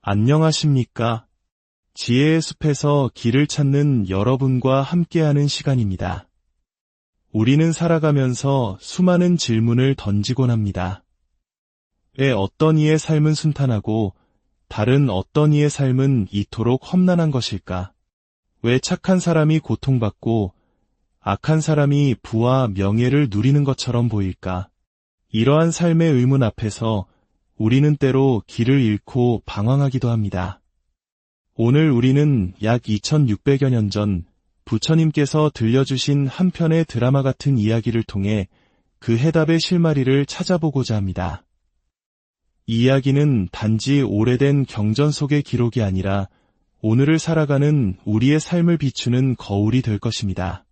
안녕하십니까? 지혜의 숲에서 길을 찾는 여러분과 함께하는 시간입니다. 우리는 살아가면서 수많은 질문을 던지곤 합니다. 왜 어떤 이의 삶은 순탄하고 다른 어떤 이의 삶은 이토록 험난한 것일까? 왜 착한 사람이 고통받고 악한 사람이 부와 명예를 누리는 것처럼 보일까? 이러한 삶의 의문 앞에서 우리는 때로 길을 잃고 방황하기도 합니다. 오늘 우리는 약 2600여 년 전 부처님께서 들려주신 한 편의 드라마 같은 이야기를 통해 그 해답의 실마리를 찾아보고자 합니다. 이 이야기는 단지 오래된 경전 속의 기록이 아니라 오늘을 살아가는 우리의 삶을 비추는 거울이 될 것입니다.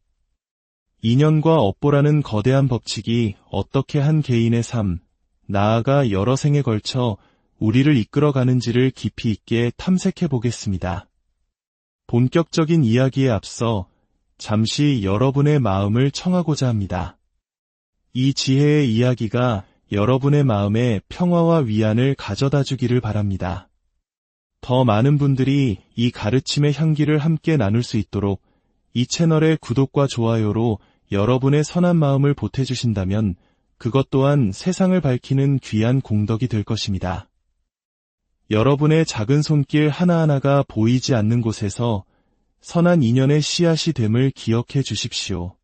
인연과 업보라는 거대한 법칙이 어떻게 한 개인의 삶, 나아가 여러 생에 걸쳐 우리를 이끌어가는지를 깊이 있게 탐색해 보겠습니다. 본격적인 이야기에 앞서 잠시 여러분의 마음을 청하고자 합니다. 이 지혜의 이야기가 여러분의 마음에 평화와 위안을 가져다 주기를 바랍니다. 더 많은 분들이 이 가르침의 향기를 함께 나눌 수 있도록 이 채널의 구독과 좋아요로 여러분의 선한 마음을 보태주신다면 그것 또한 세상을 밝히는 귀한 공덕이 될 것입니다. 여러분의 작은 손길 하나하나가 보이지 않는 곳에서 선한 인연의 씨앗이 됨을 기억해 주십시오.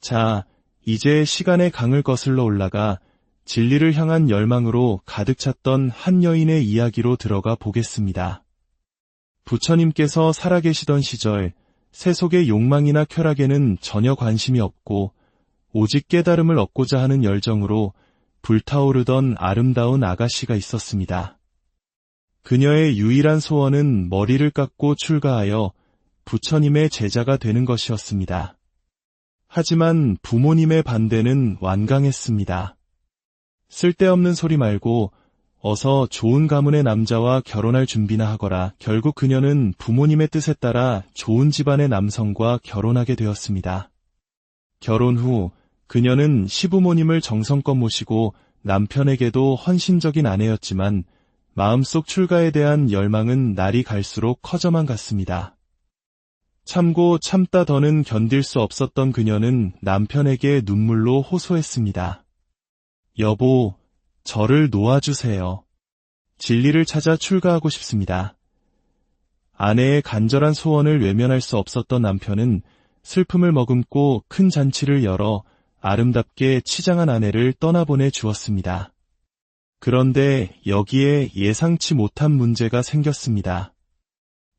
자, 이제 시간의 강을 거슬러 올라가 진리를 향한 열망으로 가득 찼던 한 여인의 이야기로 들어가 보겠습니다. 부처님께서 살아계시던 시절 세속의 욕망이나 쾌락에는 전혀 관심이 없고 오직 깨달음을 얻고자 하는 열정으로 불타오르던 아름다운 아가씨가 있었습니다. 그녀의 유일한 소원은 머리를 깎고 출가하여 부처님의 제자가 되는 것이었습니다. 하지만 부모님의 반대는 완강했습니다. 쓸데없는 소리 말고 어서 좋은 가문의 남자와 결혼할 준비나 하거라. 결국 그녀는 부모님의 뜻에 따라 좋은 집안의 남성과 결혼하게 되었습니다. 결혼 후 그녀는 시부모님을 정성껏 모시고 남편에게도 헌신적인 아내였지만 마음속 출가에 대한 열망은 날이 갈수록 커져만 갔습니다. 참고 참다 더는 견딜 수 없었던 그녀는 남편에게 눈물로 호소했습니다. 여보, 저를 놓아주세요. 진리를 찾아 출가하고 싶습니다. 아내의 간절한 소원을 외면할 수 없었던 남편은 슬픔을 머금고 큰 잔치를 열어 아름답게 치장한 아내를 떠나보내 주었습니다. 그런데 여기에 예상치 못한 문제가 생겼습니다.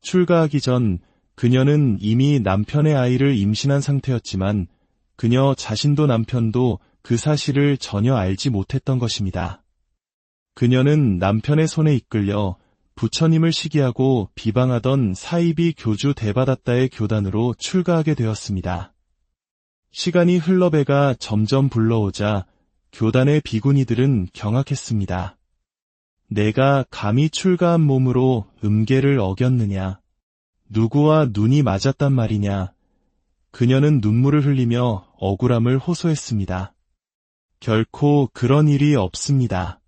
출가하기 전 그녀는 이미 남편의 아이를 임신한 상태였지만 그녀 자신도 남편도 그 사실을 전혀 알지 못했던 것입니다. 그녀는 남편의 손에 이끌려 부처님을 시기하고 비방하던 사이비 교주 대바다타의 교단으로 출가하게 되었습니다. 시간이 흘러배가 점점 불러오자 교단의 비구니들은 경악했습니다. 내가 감히 출가한 몸으로 음계를 어겼느냐? 누구와 눈이 맞았단 말이냐? 그녀는 눈물을 흘리며 억울함을 호소했습니다. 결코 그런 일이 없습니다.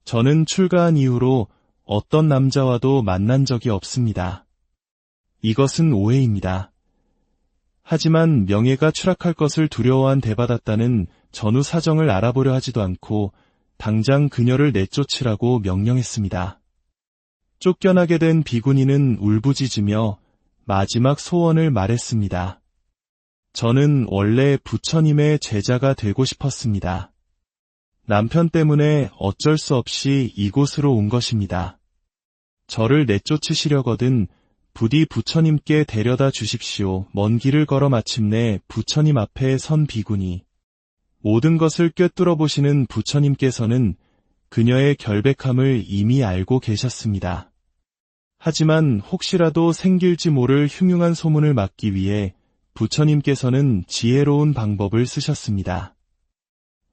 저는 출가한 이후로 어떤 남자와도 만난 적이 없습니다. 이것은 오해입니다. 하지만 명예가 추락할 것을 두려워한 대바다타는 전후 사정을 알아보려 하지도 않고 당장 그녀를 내쫓으라고 명령했습니다. 쫓겨나게 된 비구니는 울부짖으며 마지막 소원을 말했습니다. 저는 원래 부처님의 제자가 되고 싶었습니다. 남편 때문에 어쩔 수 없이 이곳으로 온 것입니다. 저를 내쫓으시려거든 부디 부처님께 데려다 주십시오. 먼 길을 걸어 마침내 부처님 앞에 선 비구니. 모든 것을 꿰뚫어 보시는 부처님께서는 그녀의 결백함을 이미 알고 계셨습니다. 하지만 혹시라도 생길지 모를 흉흉한 소문을 막기 위해 부처님께서는 지혜로운 방법을 쓰셨습니다.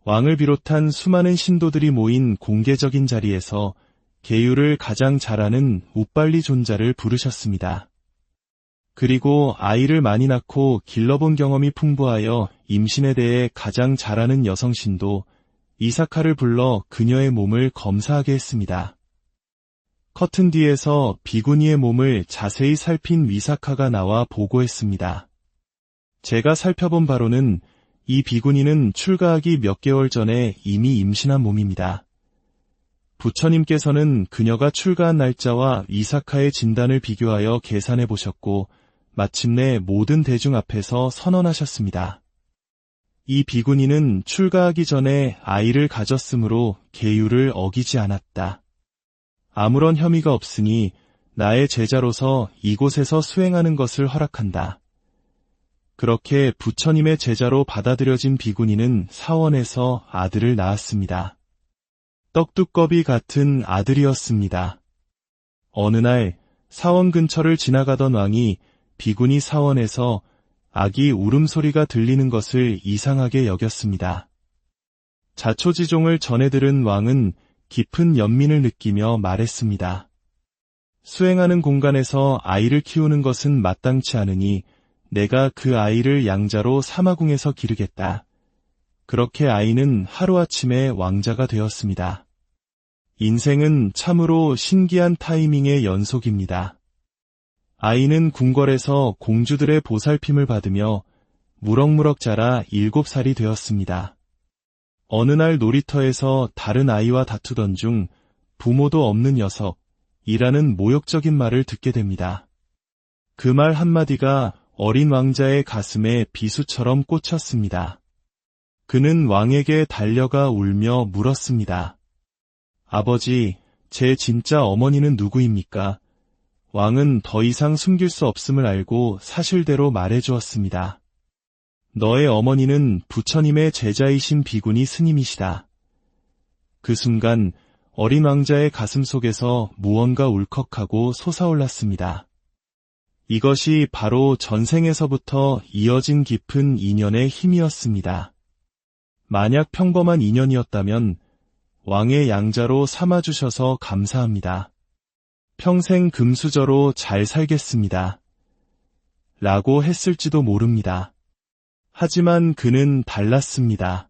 왕을 비롯한 수많은 신도들이 모인 공개적인 자리에서 계율을 가장 잘하는 우빨리 존자를 부르셨습니다. 그리고 아이를 많이 낳고 길러본 경험이 풍부하여 임신에 대해 가장 잘하는 여성신도 이사카를 불러 그녀의 몸을 검사하게 했습니다. 커튼 뒤에서 비구니의 몸을 자세히 살핀 위사카가 나와 보고했습니다. 제가 살펴본 바로는 이 비구니는 출가하기 몇 개월 전에 이미 임신한 몸입니다. 부처님께서는 그녀가 출가한 날짜와 위사카의 진단을 비교하여 계산해 보셨고 마침내 모든 대중 앞에서 선언하셨습니다. 이 비구니는 출가하기 전에 아이를 가졌으므로 계율을 어기지 않았다. 아무런 혐의가 없으니 나의 제자로서 이곳에서 수행하는 것을 허락한다. 그렇게 부처님의 제자로 받아들여진 비구니는 사원에서 아들을 낳았습니다. 떡두꺼비 같은 아들이었습니다. 어느 날 사원 근처를 지나가던 왕이 비구니 사원에서 아기 울음소리가 들리는 것을 이상하게 여겼습니다. 자초지종을 전해 들은 왕은 깊은 연민을 느끼며 말했습니다. 수행하는 공간에서 아이를 키우는 것은 마땅치 않으니 내가 그 아이를 양자로 사마궁에서 기르겠다. 그렇게 아이는 하루아침에 왕자가 되었습니다. 인생은 참으로 신기한 타이밍의 연속입니다. 아이는 궁궐에서 공주들의 보살핌을 받으며 무럭무럭 자라 7살이 되었습니다. 어느 날 놀이터에서 다른 아이와 다투던 중 부모도 없는 녀석이라는 모욕적인 말을 듣게 됩니다. 그 말 한마디가 어린 왕자의 가슴에 비수처럼 꽂혔습니다. 그는 왕에게 달려가 울며 물었습니다. 아버지, 제 진짜 어머니는 누구입니까? 왕은 더 이상 숨길 수 없음을 알고 사실대로 말해주었습니다. 너의 어머니는 부처님의 제자이신 비구니 스님이시다. 그 순간 어린 왕자의 가슴 속에서 무언가 울컥하고 솟아올랐습니다. 이것이 바로 전생에서부터 이어진 깊은 인연의 힘이었습니다. 만약 평범한 인연이었다면 왕의 양자로 삼아주셔서 감사합니다. 평생 금수저로 잘 살겠습니다. 라고 했을지도 모릅니다. 하지만 그는 달랐습니다.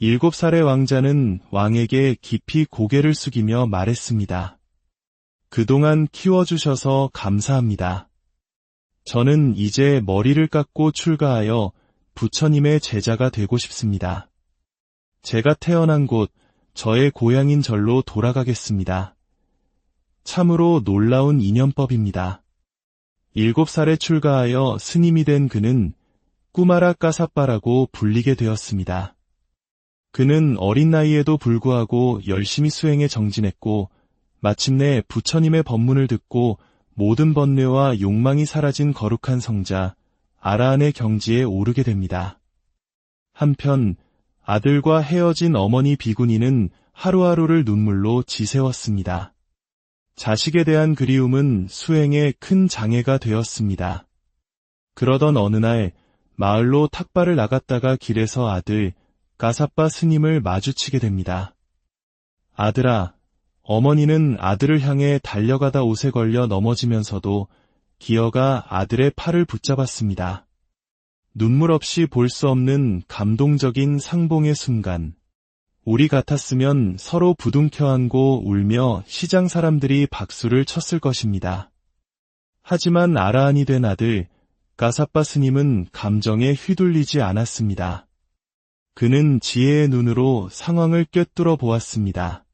7살의 왕자는 왕에게 깊이 고개를 숙이며 말했습니다. 그동안 키워주셔서 감사합니다. 저는 이제 머리를 깎고 출가하여 부처님의 제자가 되고 싶습니다. 제가 태어난 곳, 저의 고향인 절로 돌아가겠습니다. 참으로 놀라운 인연법입니다. 7살에 출가하여 스님이 된 그는 꾸마라 까사빠라고 불리게 되었습니다. 그는 어린 나이에도 불구하고 열심히 수행에 정진했고 마침내 부처님의 법문을 듣고 모든 번뇌와 욕망이 사라진 거룩한 성자 아라한의 경지에 오르게 됩니다. 한편 아들과 헤어진 어머니 비구니는 하루하루를 눈물로 지새웠습니다. 자식에 대한 그리움은 수행에 큰 장애가 되었습니다. 그러던 어느 날 마을로 탁발을 나갔다가 길에서 아들 까사빠 스님을 마주치게 됩니다. 아들아, 어머니는 아들을 향해 달려가다 옷에 걸려 넘어지면서도 기어가 아들의 팔을 붙잡았습니다. 눈물 없이 볼 수 없는 감동적인 상봉의 순간. 우리 같았으면 서로 부둥켜 안고 울며 시장 사람들이 박수를 쳤을 것입니다. 하지만 아라한이 된 아들 까사빠 스님은 감정에 휘둘리지 않았습니다. 그는 지혜의 눈으로 상황을 꿰뚫어 보았습니다.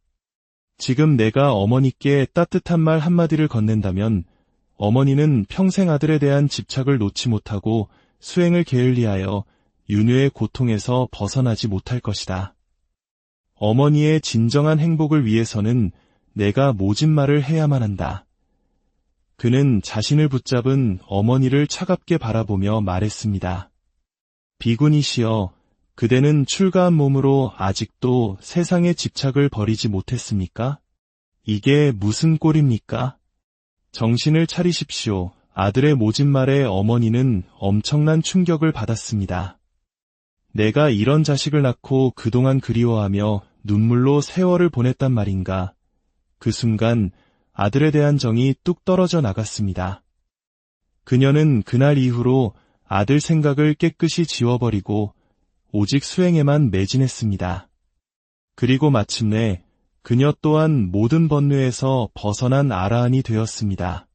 지금 내가 어머니께 따뜻한 말 한마디를 건넨다면 어머니는 평생 아들에 대한 집착을 놓지 못하고 수행을 게을리하여 윤회의 고통에서 벗어나지 못할 것이다. 어머니의 진정한 행복을 위해서는 내가 모진 말을 해야만 한다. 그는 자신을 붙잡은 어머니를 차갑게 바라보며 말했습니다. 비구니시여, 그대는 출가한 몸으로 아직도 세상의 집착을 버리지 못했습니까? 이게 무슨 꼴입니까? 정신을 차리십시오. 아들의 모진 말에 어머니는 엄청난 충격을 받았습니다. 내가 이런 자식을 낳고 그동안 그리워하며 눈물로 세월을 보냈단 말인가. 그 순간 아들에 대한 정이 뚝 떨어져 나갔습니다. 그녀는 그날 이후로 아들 생각을 깨끗이 지워버리고 오직 수행에만 매진했습니다. 그리고 마침내 그녀 또한 모든 번뇌에서 벗어난 아라한이 되었습니다.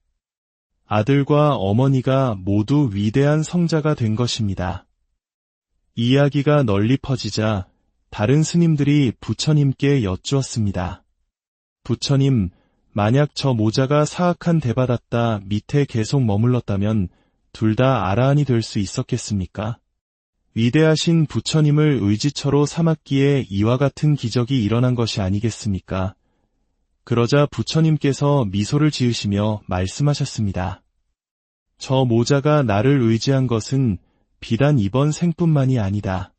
아들과 어머니가 모두 위대한 성자가 된 것입니다. 이야기가 널리 퍼지자 다른 스님들이 부처님께 여쭈었습니다. 부처님, 만약 저 모자가 사악한 대받았다 밑에 계속 머물렀다면 둘 다 아라한이 될 수 있었겠습니까? 위대하신 부처님을 의지처로 삼았기에 이와 같은 기적이 일어난 것이 아니겠습니까? 그러자 부처님께서 미소를 지으시며 말씀하셨습니다. 저 모자가 나를 의지한 것은 비단 이번 생뿐만이 아니다.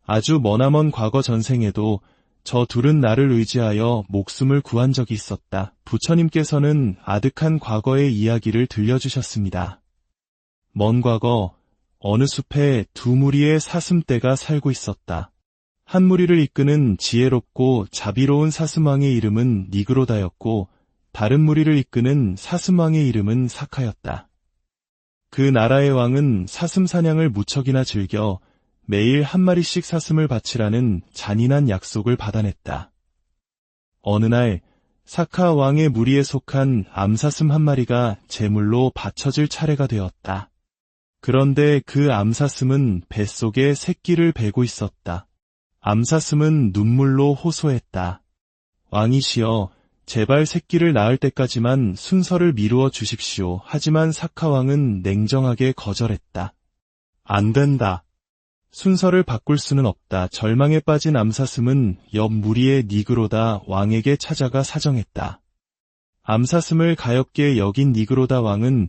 아주 머나먼 과거 전생에도 저 둘은 나를 의지하여 목숨을 구한 적이 있었다. 부처님께서는 아득한 과거의 이야기를 들려주셨습니다. 먼 과거, 어느 숲에 두 무리의 사슴떼가 살고 있었다. 한 무리를 이끄는 지혜롭고 자비로운 사슴왕의 이름은 니그로다였고 다른 무리를 이끄는 사슴왕의 이름은 사카였다. 그 나라의 왕은 사슴 사냥을 무척이나 즐겨 매일 한 마리씩 사슴을 바치라는 잔인한 약속을 받아냈다. 어느 날 사카 왕의 무리에 속한 암사슴 한 마리가 제물로 바쳐질 차례가 되었다. 그런데 그 암사슴은 뱃속에 새끼를 베고 있었다. 암사슴은 눈물로 호소했다. 왕이시여, 제발 새끼를 낳을 때까지만 순서를 미루어 주십시오. 하지만 사카왕은 냉정하게 거절했다. 안 된다. 순서를 바꿀 수는 없다. 절망에 빠진 암사슴은 옆 무리의 니그로다 왕에게 찾아가 사정했다. 암사슴을 가엾게 여긴 니그로다 왕은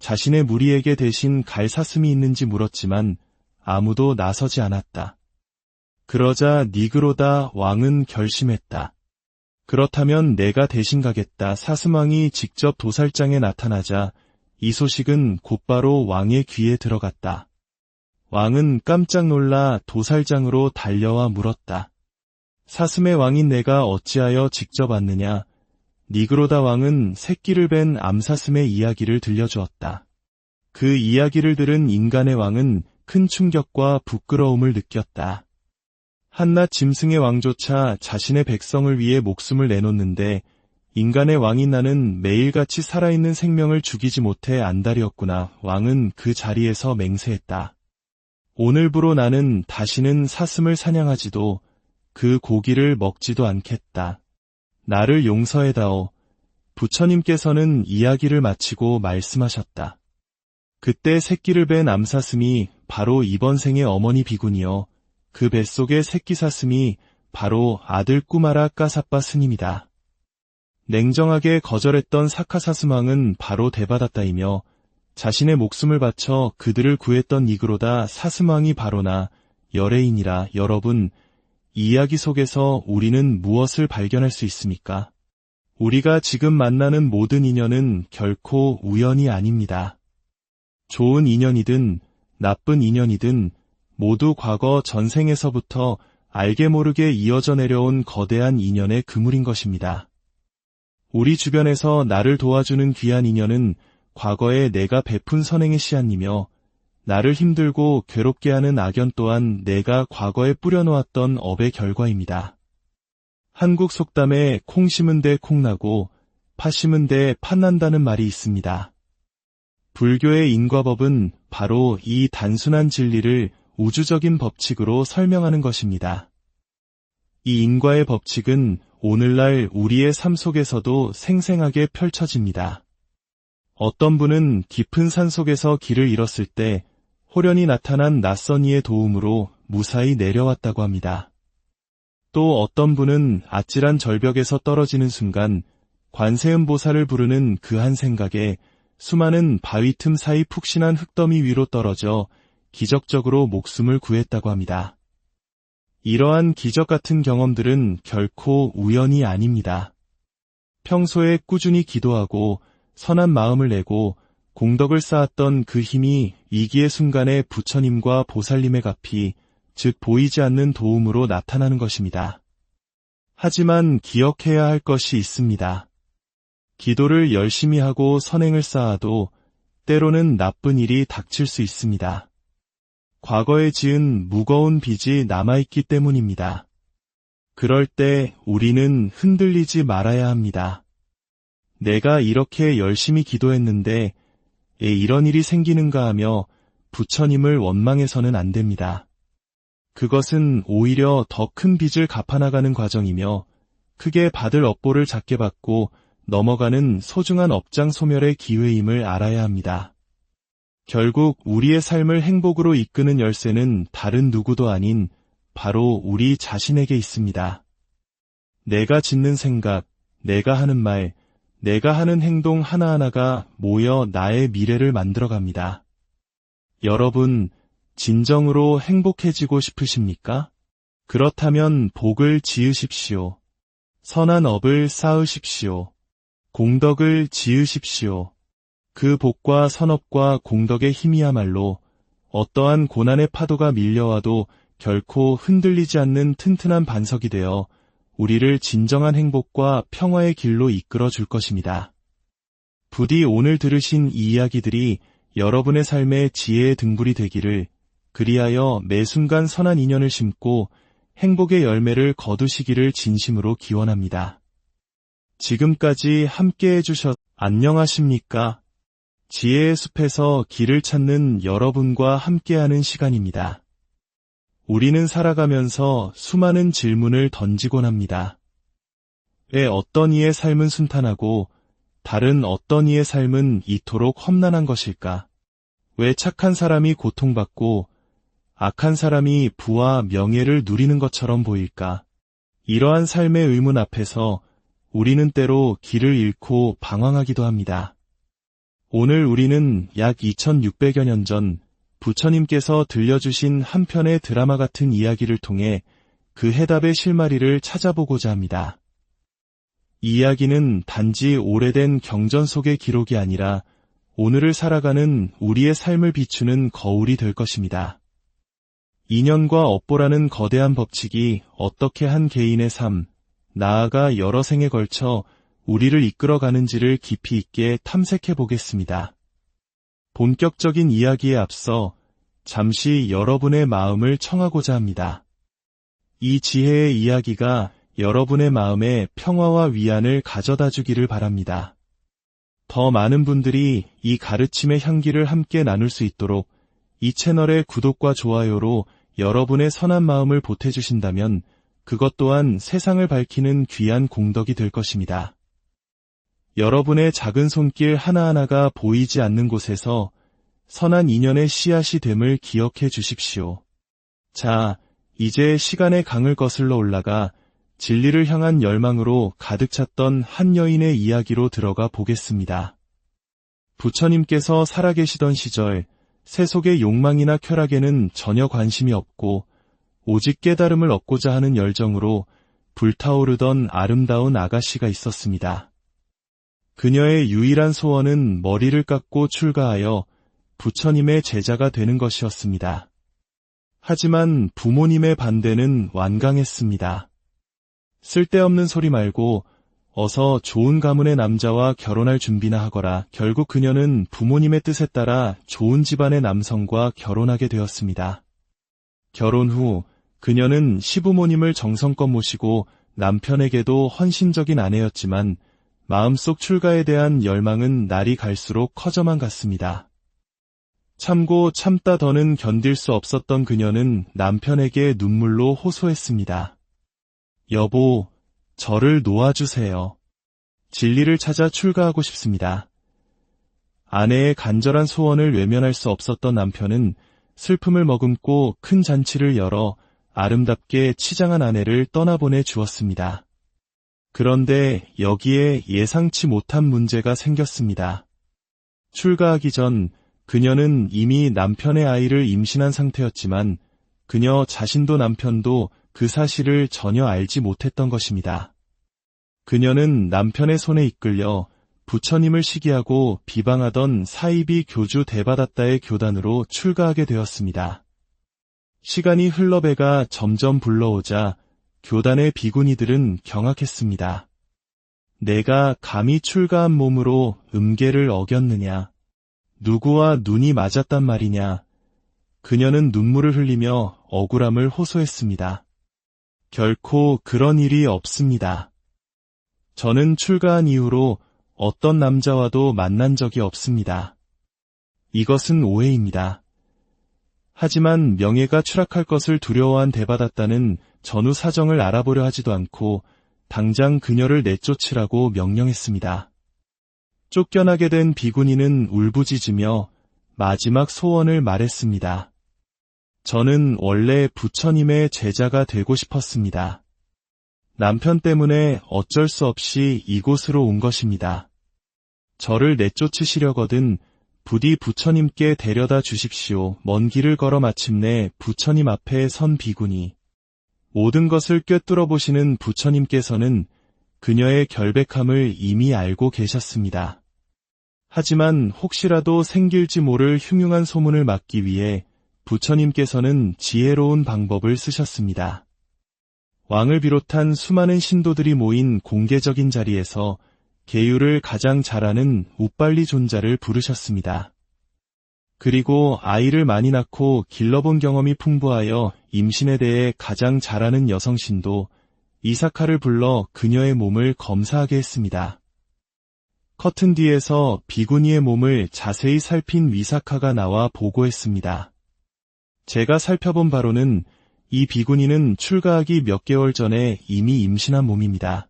자신의 무리에게 대신 갈 사슴이 있는지 물었지만 아무도 나서지 않았다. 그러자 니그로다 왕은 결심했다. 그렇다면 내가 대신 가겠다. 사슴왕이 직접 도살장에 나타나자 이 소식은 곧바로 왕의 귀에 들어갔다. 왕은 깜짝 놀라 도살장으로 달려와 물었다. 사슴의 왕인 내가 어찌하여 직접 왔느냐? 니그로다 왕은 새끼를 벤 암사슴의 이야기를 들려주었다. 그 이야기를 들은 인간의 왕은 큰 충격과 부끄러움을 느꼈다. 한낱 짐승의 왕조차 자신의 백성을 위해 목숨을 내놓는데 인간의 왕인 나는 매일같이 살아있는 생명을 죽이지 못해 안달이었구나. 왕은 그 자리에서 맹세했다. 오늘부로 나는 다시는 사슴을 사냥하지도 그 고기를 먹지도 않겠다. 나를 용서해다오. 부처님께서는 이야기를 마치고 말씀하셨다. 그때 새끼를 벤 암사슴이 바로 이번 생의 어머니 비군이요. 그 뱃속의 새끼 사슴이 바로 아들 꾸마라 까사빠 스님이다. 냉정하게 거절했던 사카사슴왕은 바로 대받았다이며 자신의 목숨을 바쳐 그들을 구했던 니그로다 사슴왕이 바로 나 열애인이라. 여러분, 이 이야기 속에서 우리는 무엇을 발견할 수 있습니까? 우리가 지금 만나는 모든 인연은 결코 우연이 아닙니다. 좋은 인연이든 나쁜 인연이든 모두 과거 전생에서부터 알게 모르게 이어져 내려온 거대한 인연의 그물인 것입니다. 우리 주변에서 나를 도와주는 귀한 인연은 과거에 내가 베푼 선행의 씨앗이며 나를 힘들고 괴롭게 하는 악연 또한 내가 과거에 뿌려놓았던 업의 결과입니다. 한국 속담에 콩 심은 데 콩 나고 파 심은 데 팥 난다는 말이 있습니다. 불교의 인과법은 바로 이 단순한 진리를 우주적인 법칙으로 설명하는 것입니다. 이 인과의 법칙은 오늘날 우리의 삶 속에서도 생생하게 펼쳐집니다. 어떤 분은 깊은 산 속에서 길을 잃었을 때 호련히 나타난 낯선 이의 도움으로 무사히 내려왔다고 합니다. 또 어떤 분은 아찔한 절벽에서 떨어지는 순간 관세음보살을 부르는 그 한 생각에 수많은 바위 틈 사이 푹신한 흙더미 위로 떨어져 기적적으로 목숨을 구했다고 합니다. 이러한 기적 같은 경험들은 결코 우연이 아닙니다. 평소에 꾸준히 기도하고 선한 마음을 내고 공덕을 쌓았던 그 힘이 위기의 순간에 부처님과 보살님의 갚이, 즉 보이지 않는 도움으로 나타나는 것입니다. 하지만 기억해야 할 것이 있습니다. 기도를 열심히 하고 선행을 쌓아도 때로는 나쁜 일이 닥칠 수 있습니다. 과거에 지은 무거운 빚이 남아있기 때문입니다. 그럴 때 우리는 흔들리지 말아야 합니다. 내가 이렇게 열심히 기도했는데 왜 이런 일이 생기는가 하며 부처님을 원망해서는 안 됩니다. 그것은 오히려 더 큰 빚을 갚아나가는 과정이며 크게 받을 업보를 작게 받고 넘어가는 소중한 업장 소멸의 기회임을 알아야 합니다. 결국 우리의 삶을 행복으로 이끄는 열쇠는 다른 누구도 아닌 바로 우리 자신에게 있습니다. 내가 짓는 생각, 내가 하는 말, 내가 하는 행동 하나하나가 모여 나의 미래를 만들어갑니다. 여러분, 진정으로 행복해지고 싶으십니까? 그렇다면 복을 지으십시오. 선한 업을 쌓으십시오. 공덕을 지으십시오. 그 복과 선업과 공덕의 힘이야말로 어떠한 고난의 파도가 밀려와도 결코 흔들리지 않는 튼튼한 반석이 되어 우리를 진정한 행복과 평화의 길로 이끌어 줄 것입니다. 부디 오늘 들으신 이 이야기들이 여러분의 삶의 지혜의 등불이 되기를, 그리하여 매 순간 선한 인연을 심고 행복의 열매를 거두시기를 진심으로 기원합니다. 지금까지 함께해 주셔서 안녕하십니까? 지혜의 숲에서 길을 찾는 여러분과 함께하는 시간입니다. 우리는 살아가면서 수많은 질문을 던지곤 합니다. 왜 어떤 이의 삶은 순탄하고 다른 어떤 이의 삶은 이토록 험난한 것일까? 왜 착한 사람이 고통받고 악한 사람이 부와 명예를 누리는 것처럼 보일까? 이러한 삶의 의문 앞에서 우리는 때로 길을 잃고 방황하기도 합니다. 오늘 우리는 약 2600여 년 전 부처님께서 들려주신 한 편의 드라마 같은 이야기를 통해 그 해답의 실마리를 찾아보고자 합니다. 이 이야기는 단지 오래된 경전 속의 기록이 아니라 오늘을 살아가는 우리의 삶을 비추는 거울이 될 것입니다. 인연과 업보라는 거대한 법칙이 어떻게 한 개인의 삶, 나아가 여러 생에 걸쳐 우리를 이끌어가는지를 깊이 있게 탐색해 보겠습니다. 본격적인 이야기에 앞서 잠시 여러분의 마음을 청하고자 합니다. 이 지혜의 이야기가 여러분의 마음에 평화와 위안을 가져다 주기를 바랍니다. 더 많은 분들이 이 가르침의 향기를 함께 나눌 수 있도록 이 채널의 구독과 좋아요로 여러분의 선한 마음을 보태주신다면 그것 또한 세상을 밝히는 귀한 공덕이 될 것입니다. 여러분의 작은 손길 하나하나가 보이지 않는 곳에서 선한 인연의 씨앗이 됨을 기억해 주십시오. 자, 이제 시간의 강을 거슬러 올라가 진리를 향한 열망으로 가득 찼던 한 여인의 이야기로 들어가 보겠습니다. 부처님께서 살아계시던 시절 세속의 욕망이나 쾌락에는 전혀 관심이 없고 오직 깨달음을 얻고자 하는 열정으로 불타오르던 아름다운 아가씨가 있었습니다. 그녀의 유일한 소원은 머리를 깎고 출가하여 부처님의 제자가 되는 것이었습니다. 하지만 부모님의 반대는 완강했습니다. 쓸데없는 소리 말고 어서 좋은 가문의 남자와 결혼할 준비나 하거라. 결국 그녀는 부모님의 뜻에 따라 좋은 집안의 남성과 결혼하게 되었습니다. 결혼 후 그녀는 시부모님을 정성껏 모시고 남편에게도 헌신적인 아내였지만 마음속 출가에 대한 열망은 날이 갈수록 커져만 갔습니다. 참고 참다 더는 견딜 수 없었던 그녀는 남편에게 눈물로 호소했습니다. 여보, 저를 놓아주세요. 진리를 찾아 출가하고 싶습니다. 아내의 간절한 소원을 외면할 수 없었던 남편은 슬픔을 머금고 큰 잔치를 열어 아름답게 치장한 아내를 떠나보내 주었습니다. 그런데 여기에 예상치 못한 문제가 생겼습니다. 출가하기 전 그녀는 이미 남편의 아이를 임신한 상태였지만 그녀 자신도 남편도 그 사실을 전혀 알지 못했던 것입니다. 그녀는 남편의 손에 이끌려 부처님을 시기하고 비방하던 사이비 교주 대바다타의 교단으로 출가하게 되었습니다. 시간이 흘러배가 점점 불러오자 교단의 비구니들은 경악했습니다. 내가 감히 출가한 몸으로 음계를 어겼느냐? 누구와 눈이 맞았단 말이냐? 그녀는 눈물을 흘리며 억울함을 호소했습니다. 결코 그런 일이 없습니다. 저는 출가한 이후로 어떤 남자와도 만난 적이 없습니다. 이것은 오해입니다. 하지만 명예가 추락할 것을 두려워한 대바다타는 전후 사정을 알아보려 하지도 않고 당장 그녀를 내쫓으라고 명령했습니다. 쫓겨나게 된 비구니는 울부짖으며 마지막 소원을 말했습니다. 저는 원래 부처님의 제자가 되고 싶었습니다. 남편 때문에 어쩔 수 없이 이곳으로 온 것입니다. 저를 내쫓으시려거든 부디 부처님께 데려다 주십시오. 먼 길을 걸어 마침내 부처님 앞에 선 비구니. 모든 것을 꿰뚫어 보시는 부처님께서는 그녀의 결백함을 이미 알고 계셨습니다. 하지만 혹시라도 생길지 모를 흉흉한 소문을 막기 위해 부처님께서는 지혜로운 방법을 쓰셨습니다. 왕을 비롯한 수많은 신도들이 모인 공개적인 자리에서 계율을 가장 잘하는 우빨리 존자를 부르셨습니다. 그리고 아이를 많이 낳고 길러본 경험이 풍부하여 임신에 대해 가장 잘하는 여성신도 이사카를 불러 그녀의 몸을 검사하게 했습니다. 커튼 뒤에서 비구니의 몸을 자세히 살핀 위사카가 나와 보고했습니다. 제가 살펴본 바로는 이 비구니는 출가하기 몇 개월 전에 이미 임신한 몸입니다.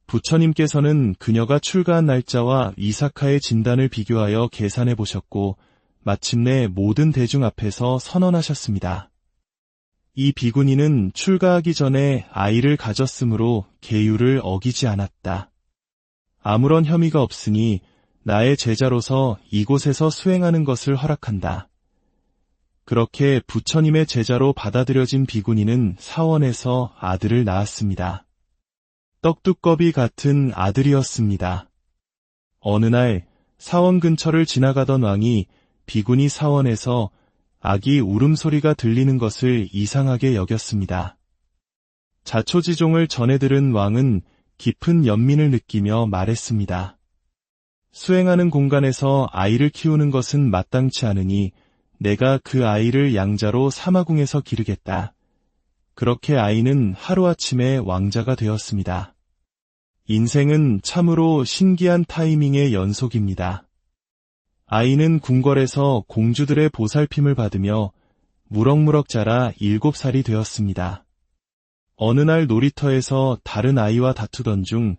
부처님께서는 그녀가 출가한 날짜와 위사카의 진단을 비교하여 계산해 보셨고 마침내 모든 대중 앞에서 선언하셨습니다. 이 비구니는 출가하기 전에 아이를 가졌으므로 계율을 어기지 않았다. 아무런 혐의가 없으니 나의 제자로서 이곳에서 수행하는 것을 허락한다. 그렇게 부처님의 제자로 받아들여진 비구니는 사원에서 아들을 낳았습니다. 떡두꺼비 같은 아들이었습니다. 어느 날 사원 근처를 지나가던 왕이 비구니 사원에서 아기 울음소리가 들리는 것을 이상하게 여겼습니다. 자초지종을 전해 들은 왕은 깊은 연민을 느끼며 말했습니다. 수행하는 공간에서 아이를 키우는 것은 마땅치 않으니 내가 그 아이를 양자로 사마궁에서 기르겠다. 그렇게 아이는 하루아침에 왕자가 되었습니다. 인생은 참으로 신기한 타이밍의 연속입니다. 아이는 궁궐에서 공주들의 보살핌을 받으며 무럭무럭 자라 7살이 되었습니다. 어느 날 놀이터에서 다른 아이와 다투던 중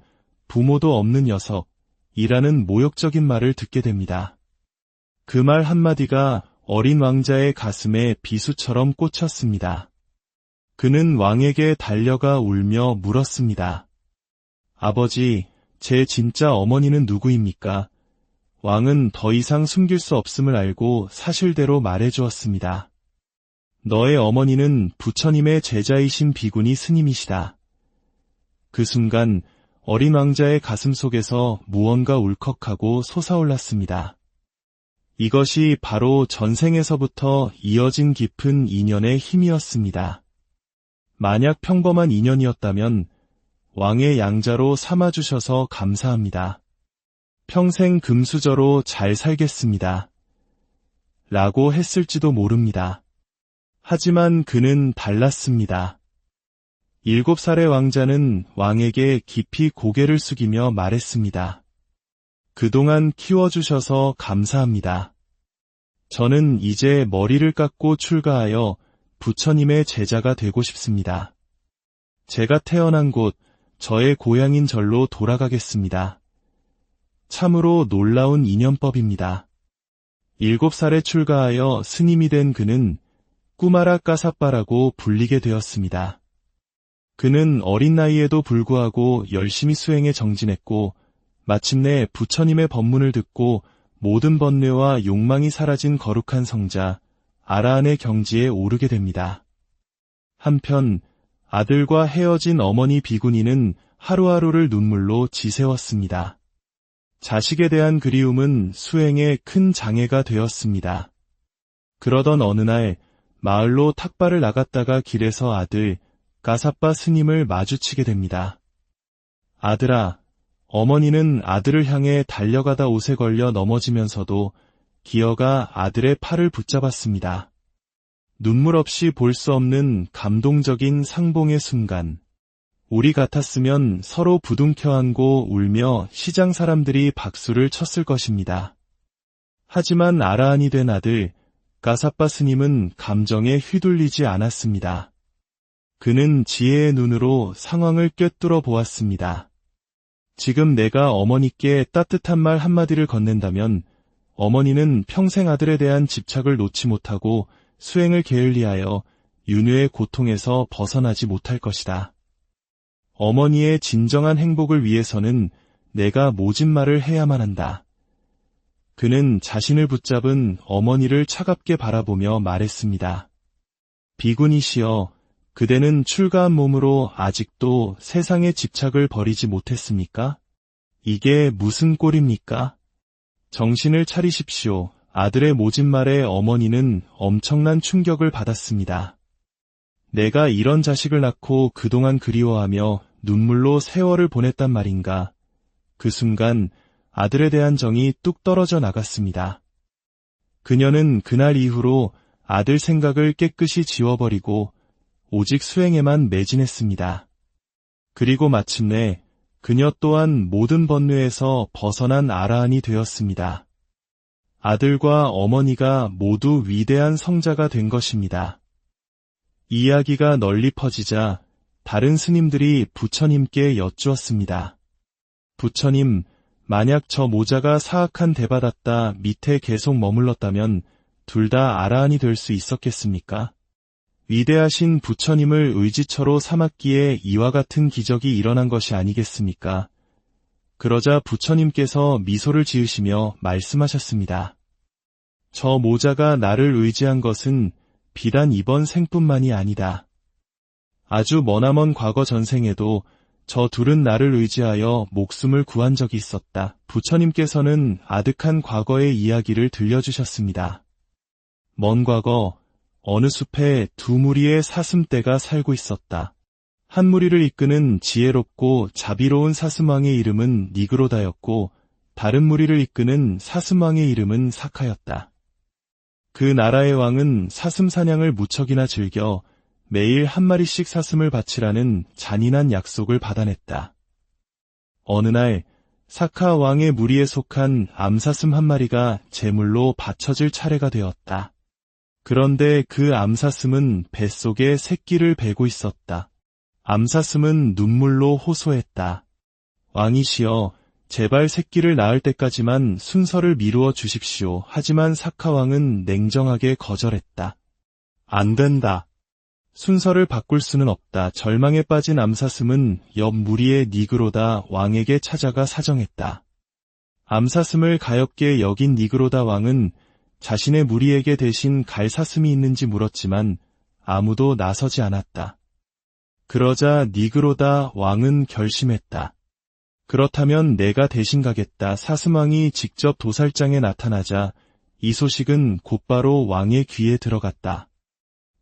부모도 없는 녀석이라는 모욕적인 말을 듣게 됩니다. 그 말 한마디가 어린 왕자의 가슴에 비수처럼 꽂혔습니다. 그는 왕에게 달려가 울며 물었습니다. 아버지, 제 진짜 어머니는 누구입니까? 왕은 더 이상 숨길 수 없음을 알고 사실대로 말해주었습니다. 너의 어머니는 부처님의 제자이신 비구니 스님이시다. 그 순간 어린 왕자의 가슴 속에서 무언가 울컥하고 솟아올랐습니다. 이것이 바로 전생에서부터 이어진 깊은 인연의 힘이었습니다. 만약 평범한 인연이었다면 왕의 양자로 삼아주셔서 감사합니다. 평생 금수저로 잘 살겠습니다. 라고 했을지도 모릅니다. 하지만 그는 달랐습니다. 7살의 왕자는 왕에게 깊이 고개를 숙이며 말했습니다. 그동안 키워주셔서 감사합니다. 저는 이제 머리를 깎고 출가하여 부처님의 제자가 되고 싶습니다. 제가 태어난 곳, 저의 고향인 절로 돌아가겠습니다. 참으로 놀라운 인연법입니다. 7살에 출가하여 스님이 된 그는 꾸마라 까사빠라고 불리게 되었습니다. 그는 어린 나이에도 불구하고 열심히 수행에 정진했고 마침내 부처님의 법문을 듣고 모든 번뇌와 욕망이 사라진 거룩한 성자 아라한의 경지에 오르게 됩니다. 한편 아들과 헤어진 어머니 비구니는 하루하루를 눈물로 지새웠습니다. 자식에 대한 그리움은 수행에 큰 장애가 되었습니다. 그러던 어느 날 마을로 탁발을 나갔다가 길에서 아들 까사빠 스님을 마주치게 됩니다. 아들아, 어머니는 아들을 향해 달려가다 옷에 걸려 넘어지면서도 기어가 아들의 팔을 붙잡았습니다. 눈물 없이 볼 수 없는 감동적인 상봉의 순간. 우리 같았으면 서로 부둥켜 안고 울며 시장 사람들이 박수를 쳤을 것입니다. 하지만 아라한이 된 아들 까사빠 스님은 감정에 휘둘리지 않았습니다. 그는 지혜의 눈으로 상황을 꿰뚫어 보았습니다. 지금 내가 어머니께 따뜻한 말 한마디를 건넨다면 어머니는 평생 아들에 대한 집착을 놓지 못하고 수행을 게을리하여 윤회의 고통에서 벗어나지 못할 것이다. 어머니의 진정한 행복을 위해서는 내가 모진 말을 해야만 한다. 그는 자신을 붙잡은 어머니를 차갑게 바라보며 말했습니다. 비구니시여, 그대는 출가한 몸으로 아직도 세상의 집착을 버리지 못했습니까? 이게 무슨 꼴입니까? 정신을 차리십시오. 아들의 모진 말에 어머니는 엄청난 충격을 받았습니다. 내가 이런 자식을 낳고 그동안 그리워하며 눈물로 세월을 보냈단 말인가. 그 순간 아들에 대한 정이 뚝 떨어져 나갔습니다. 그녀는 그날 이후로 아들 생각을 깨끗이 지워버리고 오직 수행에만 매진했습니다. 그리고 마침내 그녀 또한 모든 번뇌에서 벗어난 아라한이 되었습니다. 아들과 어머니가 모두 위대한 성자가 된 것입니다. 이야기가 널리 퍼지자 다른 스님들이 부처님께 여쭈었습니다. 부처님, 만약 저 모자가 사악한 대받았다 밑에 계속 머물렀다면 둘 다 아라한이 될 수 있었겠습니까? 위대하신 부처님을 의지처로 삼았기에 이와 같은 기적이 일어난 것이 아니겠습니까? 그러자 부처님께서 미소를 지으시며 말씀하셨습니다. 저 모자가 나를 의지한 것은 비단 이번 생뿐만이 아니다. 아주 머나먼 과거 전생에도 저 둘은 나를 의지하여 목숨을 구한 적이 있었다. 부처님께서는 아득한 과거의 이야기를 들려주셨습니다. 먼 과거, 어느 숲에 두 무리의 사슴떼가 살고 있었다. 한 무리를 이끄는 지혜롭고 자비로운 사슴왕의 이름은 니그로다였고 다른 무리를 이끄는 사슴왕의 이름은 사카였다. 그 나라의 왕은 사슴 사냥을 무척이나 즐겨 매일 한 마리씩 사슴을 바치라는 잔인한 약속을 받아냈다. 어느 날 사카 왕의 무리에 속한 암사슴 한 마리가 제물로 바쳐질 차례가 되었다. 그런데 그 암사슴은 뱃속에 새끼를 베고 있었다. 암사슴은 눈물로 호소했다. 왕이시여, 제발 새끼를 낳을 때까지만 순서를 미루어 주십시오. 하지만 사카왕은 냉정하게 거절했다. 안 된다. 순서를 바꿀 수는 없다. 절망에 빠진 암사슴은 옆 무리의 니그로다 왕에게 찾아가 사정했다. 암사슴을 가엾게 여긴 니그로다 왕은 자신의 무리에게 대신 갈 사슴이 있는지 물었지만 아무도 나서지 않았다. 그러자 니그로다 왕은 결심했다. 그렇다면 내가 대신 가겠다. 사슴왕이 직접 도살장에 나타나자 이 소식은 곧바로 왕의 귀에 들어갔다.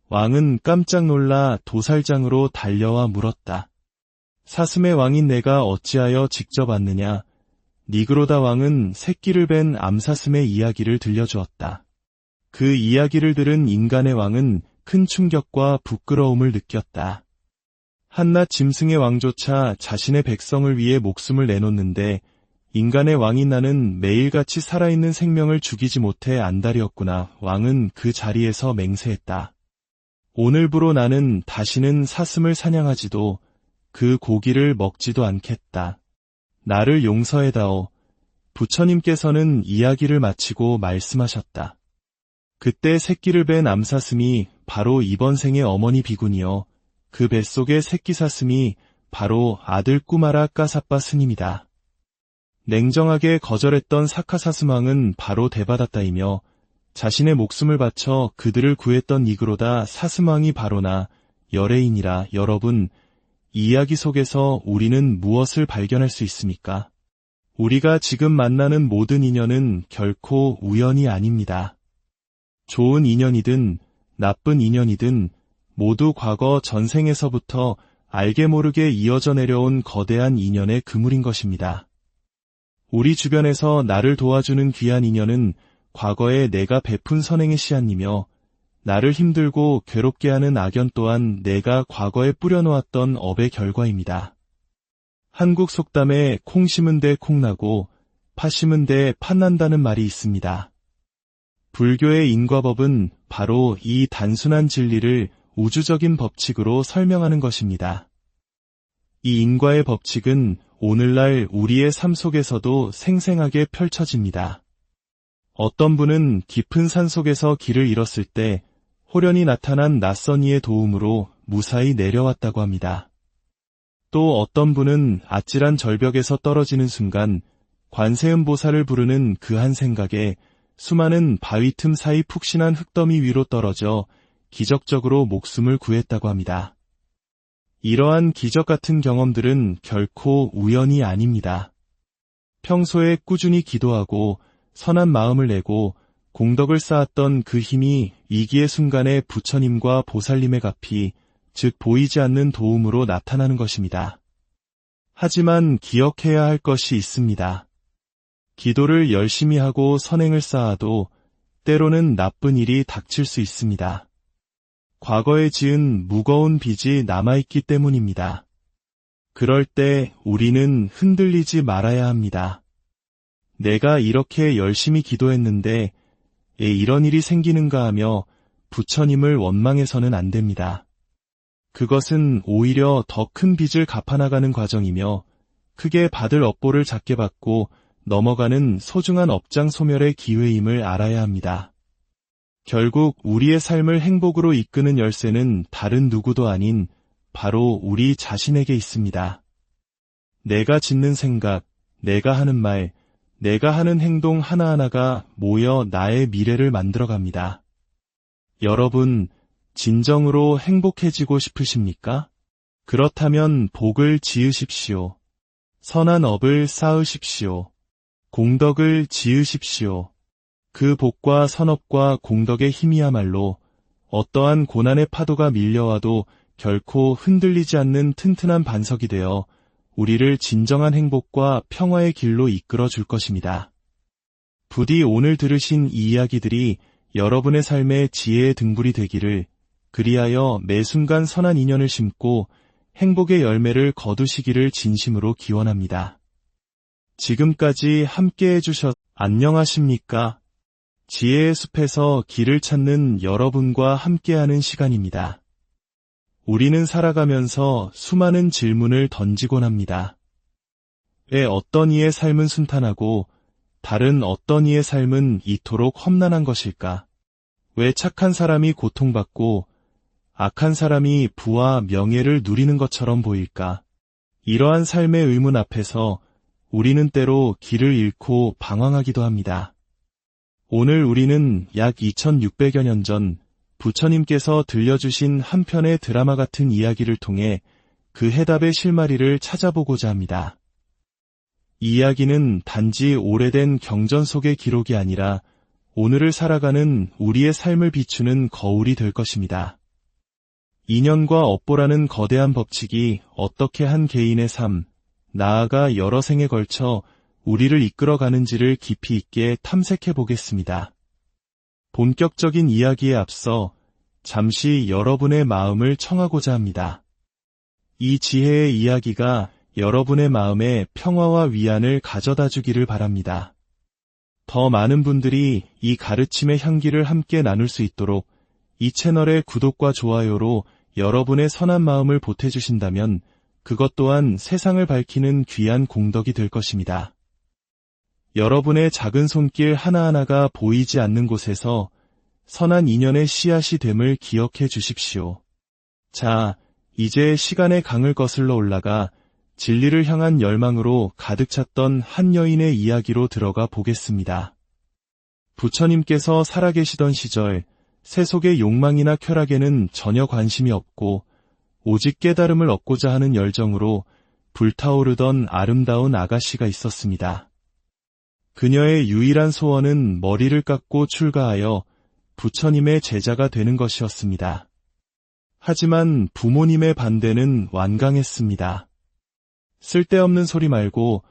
왕은 깜짝 놀라 도살장으로 달려와 물었다. 사슴의 왕인 내가 어찌하여 직접 왔느냐? 니그로다 왕은 새끼를 벤 암사슴의 이야기를 들려주었다. 그 이야기를 들은 인간의 왕은 큰 충격과 부끄러움을 느꼈다. 한낱 짐승의 왕조차 자신의 백성을 위해 목숨을 내놓는데 인간의 왕인 나는 매일같이 살아있는 생명을 죽이지 못해 안달이었구나. 왕은 그 자리에서 맹세했다. 오늘부로 나는 다시는 사슴을 사냥하지도 그 고기를 먹지도 않겠다. 나를 용서해다오. 부처님께서는 이야기를 마치고 말씀하셨다. 그때 새끼를 벤 암사슴이 바로 이번 생의 어머니 비군이여 그 뱃속의 새끼 사슴이 바로 아들 꾸마라 까사빠 스님이다. 냉정하게 거절했던 사카사슴왕은 바로 대받았다이며 자신의 목숨을 바쳐 그들을 구했던 니그로다 사슴왕이 바로나 열애인이라. 여러분, 이 이야기 속에서 우리는 무엇을 발견할 수 있습니까? 우리가 지금 만나는 모든 인연은 결코 우연이 아닙니다. 좋은 인연이든 나쁜 인연이든 모두 과거 전생에서부터 알게 모르게 이어져 내려온 거대한 인연의 그물인 것입니다. 우리 주변에서 나를 도와주는 귀한 인연은 과거에 내가 베푼 선행의 씨앗이며 나를 힘들고 괴롭게 하는 악연 또한 내가 과거에 뿌려놓았던 업의 결과입니다. 한국 속담에 콩 심은 데 콩 나고 팥 심은 데 팥 난다는 말이 있습니다. 불교의 인과법은 바로 이 단순한 진리를 우주적인 법칙으로 설명하는 것입니다. 이 인과의 법칙은 오늘날 우리의 삶 속에서도 생생하게 펼쳐집니다. 어떤 분은 깊은 산 속에서 길을 잃었을 때 호련히 나타난 낯선 이의 도움으로 무사히 내려왔다고 합니다. 또 어떤 분은 아찔한 절벽에서 떨어지는 순간 관세음보살을 부르는 그 한 생각에 수많은 바위 틈 사이 푹신한 흙더미 위로 떨어져 기적적으로 목숨을 구했다고 합니다. 이러한 기적 같은 경험들은 결코 우연이 아닙니다. 평소에 꾸준히 기도하고 선한 마음을 내고 공덕을 쌓았던 그 힘이 위기의 순간에 부처님과 보살님의 갚이, 즉 보이지 않는 도움으로 나타나는 것입니다. 하지만 기억해야 할 것이 있습니다. 기도를 열심히 하고 선행을 쌓아도 때로는 나쁜 일이 닥칠 수 있습니다. 과거에 지은 무거운 빚이 남아있기 때문입니다. 그럴 때 우리는 흔들리지 말아야 합니다. 내가 이렇게 열심히 기도했는데 이런 일이 생기는가 하며 부처님을 원망해서는 안 됩니다. 그것은 오히려 더 큰 빚을 갚아나가는 과정이며 크게 받을 업보를 작게 받고 넘어가는 소중한 업장 소멸의 기회임을 알아야 합니다. 결국 우리의 삶을 행복으로 이끄는 열쇠는 다른 누구도 아닌 바로 우리 자신에게 있습니다. 내가 짓는 생각, 내가 하는 말, 내가 하는 행동 하나하나가 모여 나의 미래를 만들어갑니다. 여러분, 진정으로 행복해지고 싶으십니까? 그렇다면 복을 지으십시오. 선한 업을 쌓으십시오. 공덕을 지으십시오. 그 복과 선업과 공덕의 힘이야말로 어떠한 고난의 파도가 밀려와도 결코 흔들리지 않는 튼튼한 반석이 되어 우리를 진정한 행복과 평화의 길로 이끌어 줄 것입니다. 부디 오늘 들으신 이 이야기들이 여러분의 삶의 지혜의 등불이 되기를, 그리하여 매 순간 선한 인연을 심고 행복의 열매를 거두시기를 진심으로 기원합니다. 지금까지 함께 해주셔서 안녕하십니까? 지혜의 숲에서 길을 찾는 여러분과 함께하는 시간입니다. 우리는 살아가면서 수많은 질문을 던지곤 합니다. 왜 어떤 이의 삶은 순탄하고 다른 어떤 이의 삶은 이토록 험난한 것일까? 왜 착한 사람이 고통받고 악한 사람이 부와 명예를 누리는 것처럼 보일까? 이러한 삶의 의문 앞에서 우리는 때로 길을 잃고 방황하기도 합니다. 오늘 우리는 약 2600여 년 전 부처님께서 들려주신 한 편의 드라마 같은 이야기를 통해 그 해답의 실마리를 찾아보고자 합니다. 이 이야기는 단지 오래된 경전 속의 기록이 아니라 오늘을 살아가는 우리의 삶을 비추는 거울이 될 것입니다. 인연과 업보라는 거대한 법칙이 어떻게 한 개인의 삶, 나아가 여러 생에 걸쳐 우리를 이끌어가는지를 깊이 있게 탐색해 보겠습니다. 본격적인 이야기에 앞서 잠시 여러분의 마음을 청하고자 합니다. 이 지혜의 이야기가 여러분의 마음에 평화와 위안을 가져다 주기를 바랍니다. 더 많은 분들이 이 가르침의 향기를 함께 나눌 수 있도록 이 채널의 구독과 좋아요로 여러분의 선한 마음을 보태주신다면 그것 또한 세상을 밝히는 귀한 공덕이 될 것입니다. 여러분의 작은 손길 하나하나가 보이지 않는 곳에서 선한 인연의 씨앗이 됨을 기억해 주십시오. 자, 이제 시간의 강을 거슬러 올라가 진리를 향한 열망으로 가득 찼던 한 여인의 이야기로 들어가 보겠습니다. 부처님께서 살아계시던 시절 세속의 욕망이나 쾌락에는 전혀 관심이 없고 오직 깨달음을 얻고자 하는 열정으로 불타오르던 아름다운 아가씨가 있었습니다. 그녀의 유일한 소원은 머리를 깎고 출가하여 부처님의 제자가 되는 것이었습니다. 하지만 부모님의 반대는 완강했습니다. 쓸데없는 소리 말고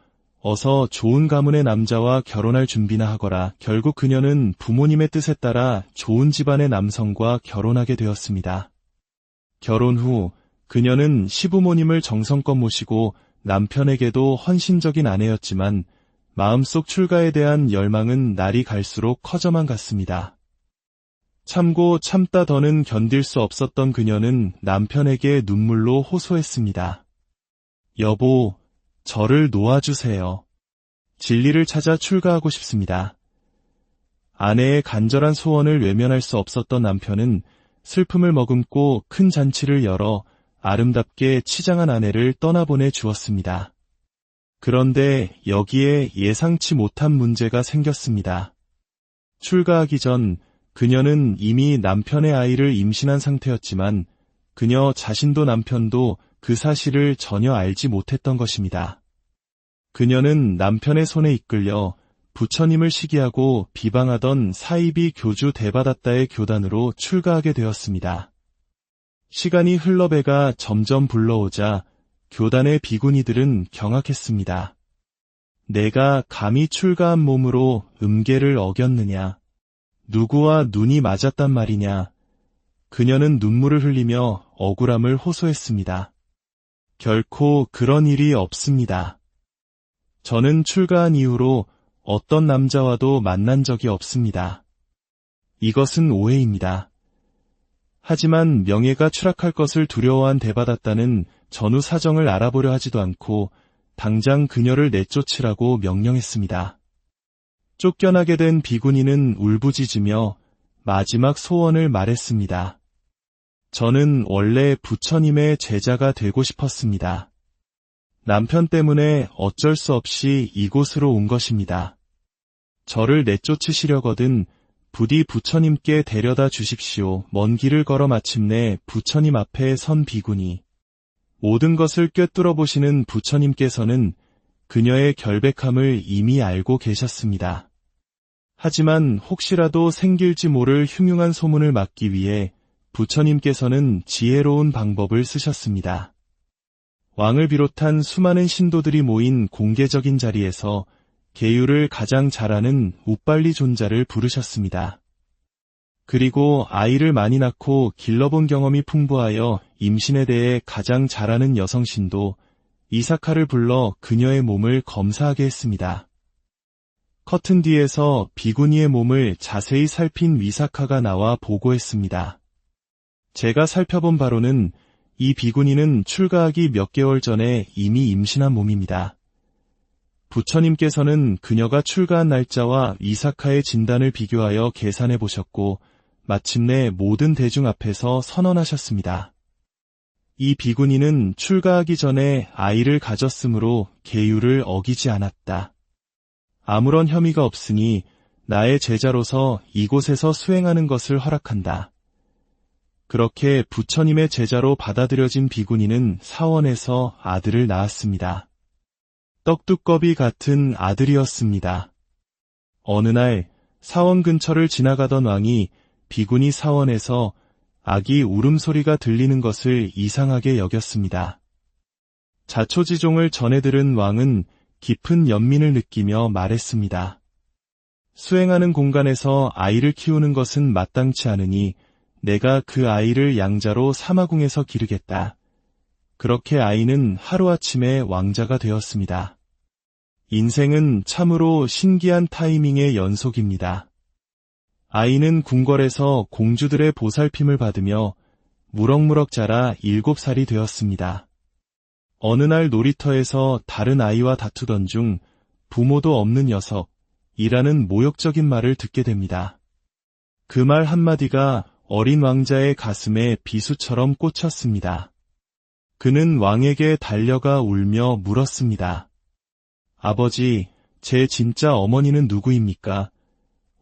어서 좋은 가문의 남자와 결혼할 준비나 하거라. 결국 그녀는 부모님의 뜻에 따라 좋은 집안의 남성과 결혼하게 되었습니다. 결혼 후 그녀는 시부모님을 정성껏 모시고 남편에게도 헌신적인 아내였지만 마음속 출가에 대한 열망은 날이 갈수록 커져만 갔습니다. 참고 참다 더는 견딜 수 없었던 그녀는 남편에게 눈물로 호소했습니다. 여보, 저를 놓아주세요. 진리를 찾아 출가하고 싶습니다. 아내의 간절한 소원을 외면할 수 없었던 남편은 슬픔을 머금고 큰 잔치를 열어 아름답게 치장한 아내를 떠나보내 주었습니다. 그런데 여기에 예상치 못한 문제가 생겼습니다. 출가하기 전 그녀는 이미 남편의 아이를 임신한 상태였지만 그녀 자신도 남편도 그 사실을 전혀 알지 못했던 것입니다. 그녀는 남편의 손에 이끌려 부처님을 시기하고 비방하던 사이비 교주 대바다타의 교단으로 출가하게 되었습니다. 시간이 흘러 배가 점점 불러오자 교단의 비구니들은 경악했습니다. 내가 감히 출가한 몸으로 음계를 어겼느냐? 누구와 눈이 맞았단 말이냐? 그녀는 눈물을 흘리며 억울함을 호소했습니다. 결코 그런 일이 없습니다. 저는 출가한 이후로 어떤 남자와도 만난 적이 없습니다. 이것은 오해입니다. 하지만 명예가 추락할 것을 두려워한 대바다타는 전후 사정을 알아보려 하지도 않고 당장 그녀를 내쫓으라고 명령했습니다. 쫓겨나게 된 비구니는 울부짖으며 마지막 소원을 말했습니다. 저는 원래 부처님의 제자가 되고 싶었습니다. 남편 때문에 어쩔 수 없이 이곳으로 온 것입니다. 저를 내쫓으시려거든 부디 부처님께 데려다 주십시오. 먼 길을 걸어 마침내 부처님 앞에 선 비구니. 모든 것을 꿰뚫어 보시는 부처님께서는 그녀의 결백함을 이미 알고 계셨습니다. 하지만 혹시라도 생길지 모를 흉흉한 소문을 막기 위해 부처님께서는 지혜로운 방법을 쓰셨습니다. 왕을 비롯한 수많은 신도들이 모인 공개적인 자리에서 계율을 가장 잘하는 우빨리 존자를 부르셨습니다. 그리고 아이를 많이 낳고 길러본 경험이 풍부하여 임신에 대해 가장 잘하는 여성 신도 이사카를 불러 그녀의 몸을 검사하게 했습니다. 커튼 뒤에서 비구니의 몸을 자세히 살핀 위사카가 나와 보고했습니다. 제가 살펴본 바로는 이 비구니는 출가하기 몇 개월 전에 이미 임신한 몸입니다. 부처님께서는 그녀가 출가한 날짜와 위사카의 진단을 비교하여 계산해 보셨고 마침내 모든 대중 앞에서 선언하셨습니다. 이 비구니는 출가하기 전에 아이를 가졌으므로 계율을 어기지 않았다. 아무런 혐의가 없으니 나의 제자로서 이곳에서 수행하는 것을 허락한다. 그렇게 부처님의 제자로 받아들여진 비구니는 사원에서 아들을 낳았습니다. 떡두꺼비 같은 아들이었습니다. 어느 날 사원 근처를 지나가던 왕이 비구니 사원에서 아기 울음소리가 들리는 것을 이상하게 여겼습니다. 자초지종을 전해 들은 왕은 깊은 연민을 느끼며 말했습니다. 수행하는 공간에서 아이를 키우는 것은 마땅치 않으니 내가 그 아이를 양자로 사마궁에서 기르겠다. 그렇게 아이는 하루아침에 왕자가 되었습니다. 인생은 참으로 신기한 타이밍의 연속입니다. 아이는 궁궐에서 공주들의 보살핌을 받으며 무럭무럭 자라 7살이 되었습니다. 어느 날 놀이터에서 다른 아이와 다투던 중 부모도 없는 녀석이라는 모욕적인 말을 듣게 됩니다. 그 말 한마디가 어린 왕자의 가슴에 비수처럼 꽂혔습니다. 그는 왕에게 달려가 울며 물었습니다. 아버지, 제 진짜 어머니는 누구입니까?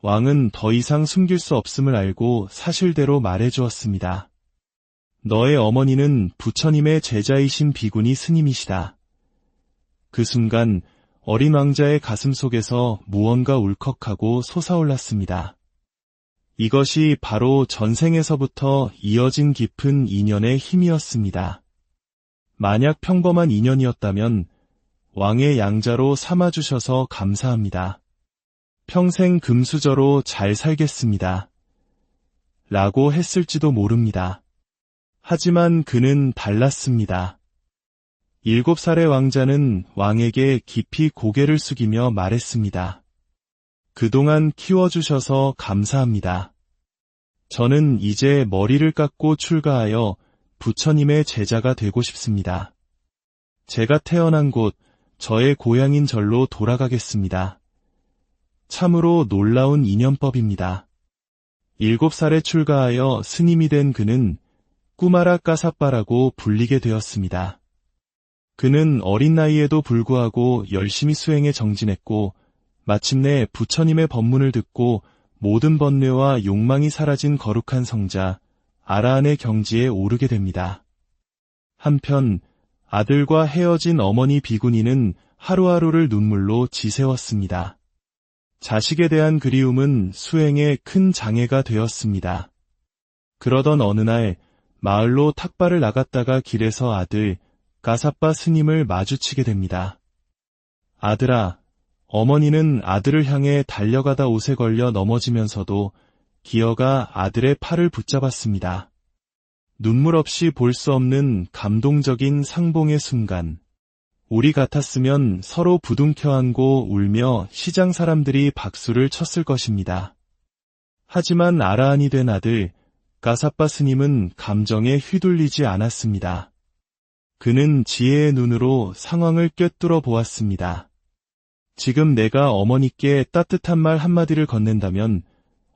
왕은 더 이상 숨길 수 없음을 알고 사실대로 말해주었습니다. 너의 어머니는 부처님의 제자이신 비구니 스님이시다. 그 순간 어린 왕자의 가슴 속에서 무언가 울컥하고 솟아올랐습니다. 이것이 바로 전생에서부터 이어진 깊은 인연의 힘이었습니다. 만약 평범한 인연이었다면 왕의 양자로 삼아주셔서 감사합니다. 평생 금수저로 잘 살겠습니다. 라고 했을지도 모릅니다. 하지만 그는 달랐습니다. 7살의 왕자는 왕에게 깊이 고개를 숙이며 말했습니다. 그동안 키워주셔서 감사합니다. 저는 이제 머리를 깎고 출가하여 부처님의 제자가 되고 싶습니다. 제가 태어난 곳, 저의 고향인 절로 돌아가겠습니다. 참으로 놀라운 인연법입니다. 7살에 출가하여 스님이 된 그는 꾸마라 까사빠라고 불리게 되었습니다. 그는 어린 나이에도 불구하고 열심히 수행에 정진했고 마침내 부처님의 법문을 듣고 모든 번뇌와 욕망이 사라진 거룩한 성자 아라한의 경지에 오르게 됩니다. 한편 아들과 헤어진 어머니 비구니는 하루하루를 눈물로 지새웠습니다. 자식에 대한 그리움은 수행에 큰 장애가 되었습니다. 그러던 어느 날 마을로 탁발을 나갔다가 길에서 아들 까사빠 스님을 마주치게 됩니다. 아들아, 어머니는 아들을 향해 달려가다 옷에 걸려 넘어지면서도 기어가 아들의 팔을 붙잡았습니다. 눈물 없이 볼 수 없는 감동적인 상봉의 순간. 우리 같았으면 서로 부둥켜 안고 울며 시장 사람들이 박수를 쳤을 것입니다. 하지만 아라한이 된 아들 까사빠 스님은 감정에 휘둘리지 않았습니다. 그는 지혜의 눈으로 상황을 꿰뚫어 보았습니다. 지금 내가 어머니께 따뜻한 말 한마디를 건넨다면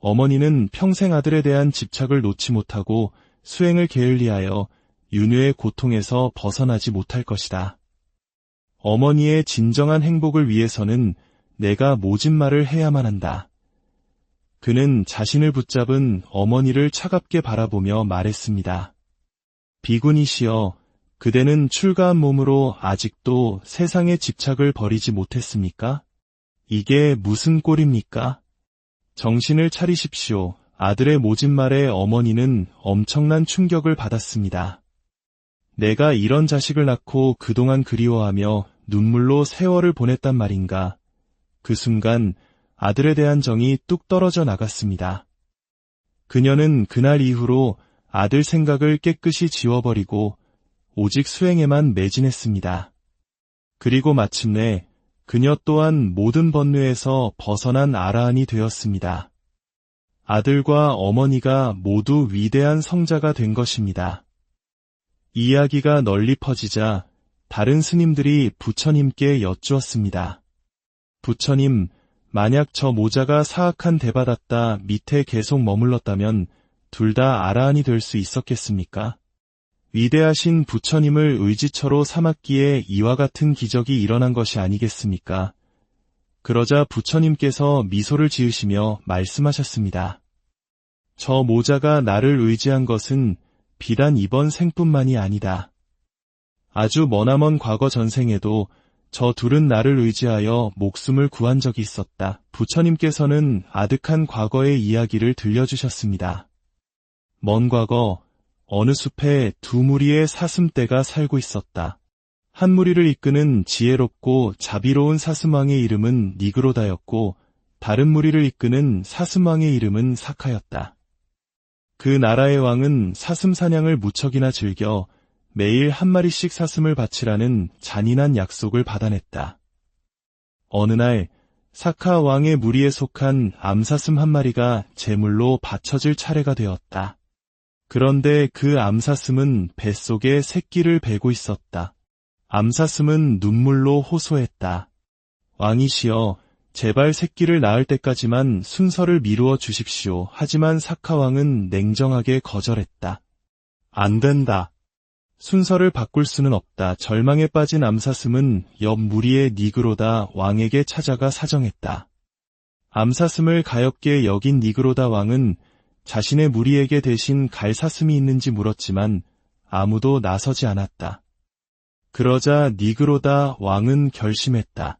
어머니는 평생 아들에 대한 집착을 놓지 못하고 수행을 게을리하여 윤회의 고통에서 벗어나지 못할 것이다. 어머니의 진정한 행복을 위해서는 내가 모진 말을 해야만 한다. 그는 자신을 붙잡은 어머니를 차갑게 바라보며 말했습니다. 비구니시여, 그대는 출가한 몸으로 아직도 세상의 집착을 버리지 못했습니까? 이게 무슨 꼴입니까? 정신을 차리십시오. 아들의 모진 말에 어머니는 엄청난 충격을 받았습니다. 내가 이런 자식을 낳고 그동안 그리워하며 눈물로 세월을 보냈단 말인가. 그 순간 아들에 대한 정이 뚝 떨어져 나갔습니다. 그녀는 그날 이후로 아들 생각을 깨끗이 지워버리고 오직 수행에만 매진했습니다. 그리고 마침내 그녀 또한 모든 번뇌에서 벗어난 아라한이 되었습니다. 아들과 어머니가 모두 위대한 성자가 된 것입니다. 이야기가 널리 퍼지자 다른 스님들이 부처님께 여쭈었습니다. 부처님, 만약 저 모자가 사악한 대받았다 밑에 계속 머물렀다면 둘 다 아라한이 될 수 있었겠습니까? 위대하신 부처님을 의지처로 삼았기에 이와 같은 기적이 일어난 것이 아니겠습니까? 그러자 부처님께서 미소를 지으시며 말씀하셨습니다. 저 모자가 나를 의지한 것은 비단 이번 생뿐만이 아니다. 아주 머나먼 과거 전생에도 저 둘은 나를 의지하여 목숨을 구한 적이 있었다. 부처님께서는 아득한 과거의 이야기를 들려주셨습니다. 먼 과거, 어느 숲에 두 무리의 사슴떼가 살고 있었다. 한 무리를 이끄는 지혜롭고 자비로운 사슴왕의 이름은 니그로다였고 다른 무리를 이끄는 사슴왕의 이름은 사카였다. 그 나라의 왕은 사슴 사냥을 무척이나 즐겨 매일 한 마리씩 사슴을 바치라는 잔인한 약속을 받아냈다. 어느 날 사카 왕의 무리에 속한 암사슴 한 마리가 제물로 바쳐질 차례가 되었다. 그런데 그 암사슴은 뱃속에 새끼를 베고 있었다. 암사슴은 눈물로 호소했다. 왕이시여, 제발 새끼를 낳을 때까지만 순서를 미루어 주십시오. 하지만 사카왕은 냉정하게 거절했다. 안 된다. 순서를 바꿀 수는 없다. 절망에 빠진 암사슴은 옆 무리의 니그로다 왕에게 찾아가 사정했다. 암사슴을 가엾게 여긴 니그로다 왕은 자신의 무리에게 대신 갈 사슴이 있는지 물었지만 아무도 나서지 않았다. 그러자 니그로다 왕은 결심했다.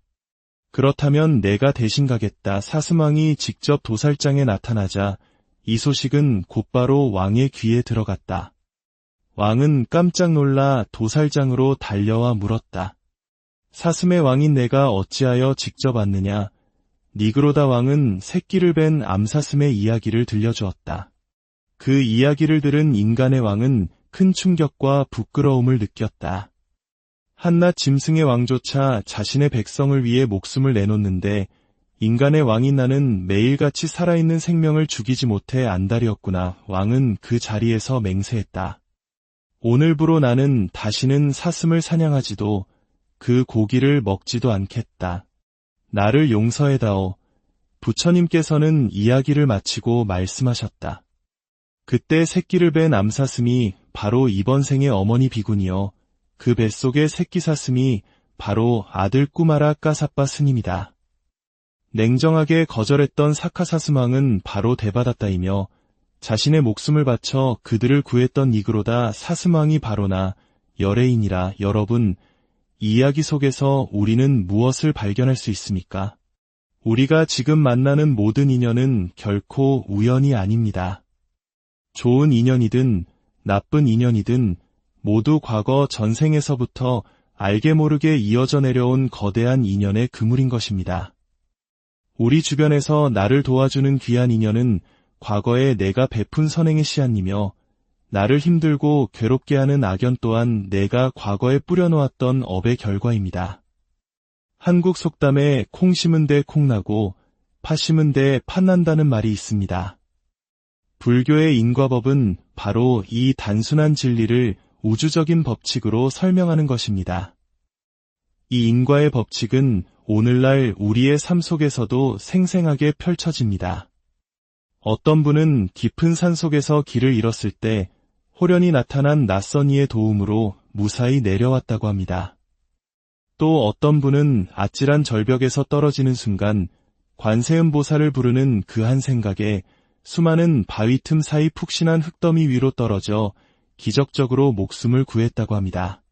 그렇다면 내가 대신 가겠다. 사슴왕이 직접 도살장에 나타나자 이 소식은 곧바로 왕의 귀에 들어갔다. 왕은 깜짝 놀라 도살장으로 달려와 물었다. 사슴의 왕인 내가 어찌하여 직접 왔느냐. 니그로다 왕은 새끼를 뺀 암사슴의 이야기를 들려주었다. 그 이야기를 들은 인간의 왕은 큰 충격과 부끄러움을 느꼈다. 한낱 짐승의 왕조차 자신의 백성을 위해 목숨을 내놓는데 인간의 왕인 나는 매일같이 살아있는 생명을 죽이지 못해 안달이었구나. 왕은 그 자리에서 맹세했다. 오늘부로 나는 다시는 사슴을 사냥하지도 그 고기를 먹지도 않겠다. 나를 용서해다오. 부처님께서는 이야기를 마치고 말씀하셨다. 그때 새끼를 뺀 암사슴이 바로 이번 생의 어머니 비군이요. 그 뱃속의 새끼 사슴이 바로 아들 꾸마라 까사빠 스님이다. 냉정하게 거절했던 사카사스왕은 바로 대받았다이며 자신의 목숨을 바쳐 그들을 구했던 니그로다 사슴왕이 바로 나 열애인이라. 여러분, 이 이야기 속에서 우리는 무엇을 발견할 수 있습니까? 우리가 지금 만나는 모든 인연은 결코 우연이 아닙니다. 좋은 인연이든 나쁜 인연이든 모두 과거 전생에서부터 알게 모르게 이어져 내려온 거대한 인연의 그물인 것입니다. 우리 주변에서 나를 도와주는 귀한 인연은 과거에 내가 베푼 선행의 씨앗이며 나를 힘들고 괴롭게 하는 악연 또한 내가 과거에 뿌려놓았던 업의 결과입니다. 한국 속담에 콩 심은 데 콩나고 팥 심은 데 팥난다는 말이 있습니다. 불교의 인과법은 바로 이 단순한 진리를 우주적인 법칙으로 설명하는 것입니다. 이 인과의 법칙은 오늘날 우리의 삶 속에서도 생생하게 펼쳐집니다. 어떤 분은 깊은 산 속에서 길을 잃었을 때 호련히 나타난 낯선 이의 도움으로 무사히 내려왔다고 합니다. 또 어떤 분은 아찔한 절벽에서 떨어지는 순간 관세음보살을 부르는 그 한 생각에 수많은 바위 틈 사이 푹신한 흙더미 위로 떨어져 기적적으로 목숨을 구했다고 합니다.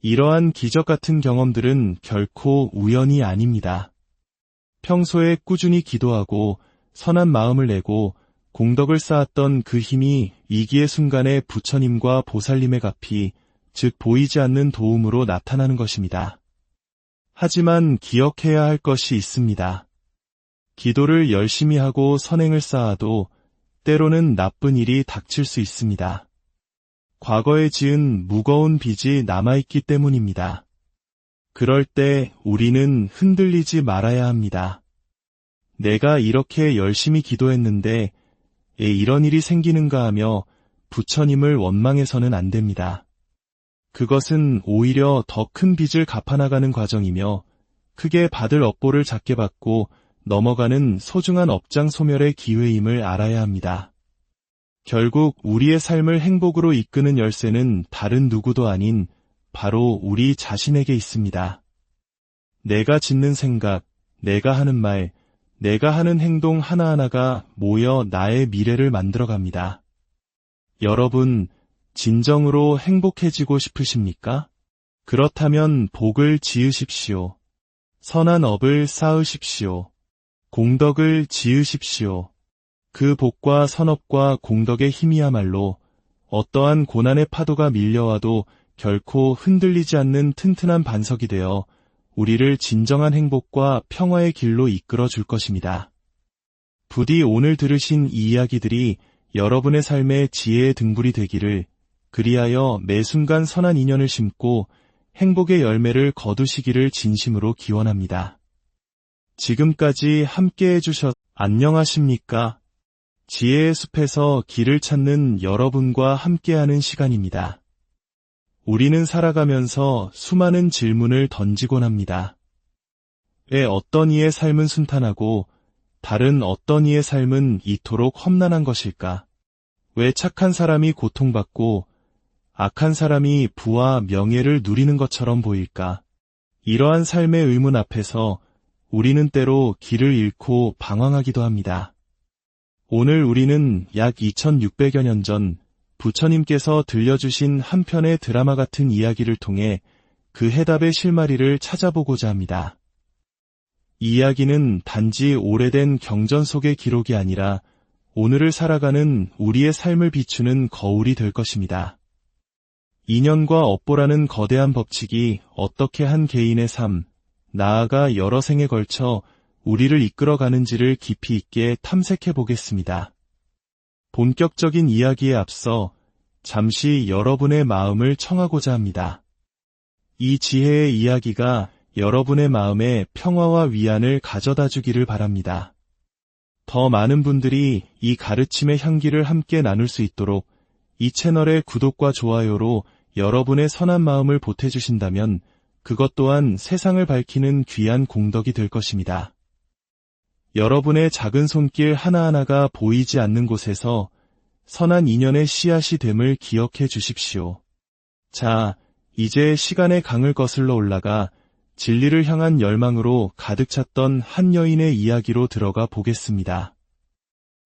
이러한 기적 같은 경험들은 결코 우연이 아닙니다. 평소에 꾸준히 기도하고 선한 마음을 내고 공덕을 쌓았던 그 힘이 위기의 순간에 부처님과 보살님의 갚이, 즉 보이지 않는 도움으로 나타나는 것입니다. 하지만 기억해야 할 것이 있습니다. 기도를 열심히 하고 선행을 쌓아도 때로는 나쁜 일이 닥칠 수 있습니다. 과거에 지은 무거운 빚이 남아있기 때문입니다. 그럴 때 우리는 흔들리지 말아야 합니다. 내가 이렇게 열심히 기도했는데 이런 일이 생기는가 하며 부처님을 원망해서는 안 됩니다. 그것은 오히려 더 큰 빚을 갚아나가는 과정이며 크게 받을 업보를 작게 받고 넘어가는 소중한 업장 소멸의 기회임을 알아야 합니다. 결국 우리의 삶을 행복으로 이끄는 열쇠는 다른 누구도 아닌 바로 우리 자신에게 있습니다. 내가 짓는 생각, 내가 하는 말, 내가 하는 행동 하나하나가 모여 나의 미래를 만들어갑니다. 여러분, 진정으로 행복해지고 싶으십니까? 그렇다면 복을 지으십시오. 선한 업을 쌓으십시오. 공덕을 지으십시오. 그 복과 선업과 공덕의 힘이야말로 어떠한 고난의 파도가 밀려와도 결코 흔들리지 않는 튼튼한 반석이 되어 우리를 진정한 행복과 평화의 길로 이끌어 줄 것입니다. 부디 오늘 들으신 이 이야기들이 여러분의 삶의 지혜의 등불이 되기를, 그리하여 매 순간 선한 인연을 심고 행복의 열매를 거두시기를 진심으로 기원합니다. 지금까지 함께해 주셔서 안녕하십니까? 지혜의 숲에서 길을 찾는 여러분과 함께하는 시간입니다. 우리는 살아가면서 수많은 질문을 던지곤 합니다. 왜 어떤 이의 삶은 순탄하고 다른 어떤 이의 삶은 이토록 험난한 것일까? 왜 착한 사람이 고통받고 악한 사람이 부와 명예를 누리는 것처럼 보일까? 이러한 삶의 의문 앞에서 우리는 때로 길을 잃고 방황하기도 합니다. 오늘 우리는 약 2600여 년 전 부처님께서 들려주신 한 편의 드라마 같은 이야기를 통해 그 해답의 실마리를 찾아보고자 합니다. 이 이야기는 단지 오래된 경전 속의 기록이 아니라 오늘을 살아가는 우리의 삶을 비추는 거울이 될 것입니다. 인연과 업보라는 거대한 법칙이 어떻게 한 개인의 삶, 나아가 여러 생에 걸쳐 우리를 이끌어가는지를 깊이 있게 탐색해 보겠습니다. 본격적인 이야기에 앞서 잠시 여러분의 마음을 청하고자 합니다. 이 지혜의 이야기가 여러분의 마음에 평화와 위안을 가져다 주기를 바랍니다. 더 많은 분들이 이 가르침의 향기를 함께 나눌 수 있도록 이 채널의 구독과 좋아요로 여러분의 선한 마음을 보태주신다면 그것 또한 세상을 밝히는 귀한 공덕이 될 것입니다. 여러분의 작은 손길 하나하나가 보이지 않는 곳에서 선한 인연의 씨앗이 됨을 기억해 주십시오. 자, 이제 시간의 강을 거슬러 올라가 진리를 향한 열망으로 가득 찼던 한 여인의 이야기로 들어가 보겠습니다.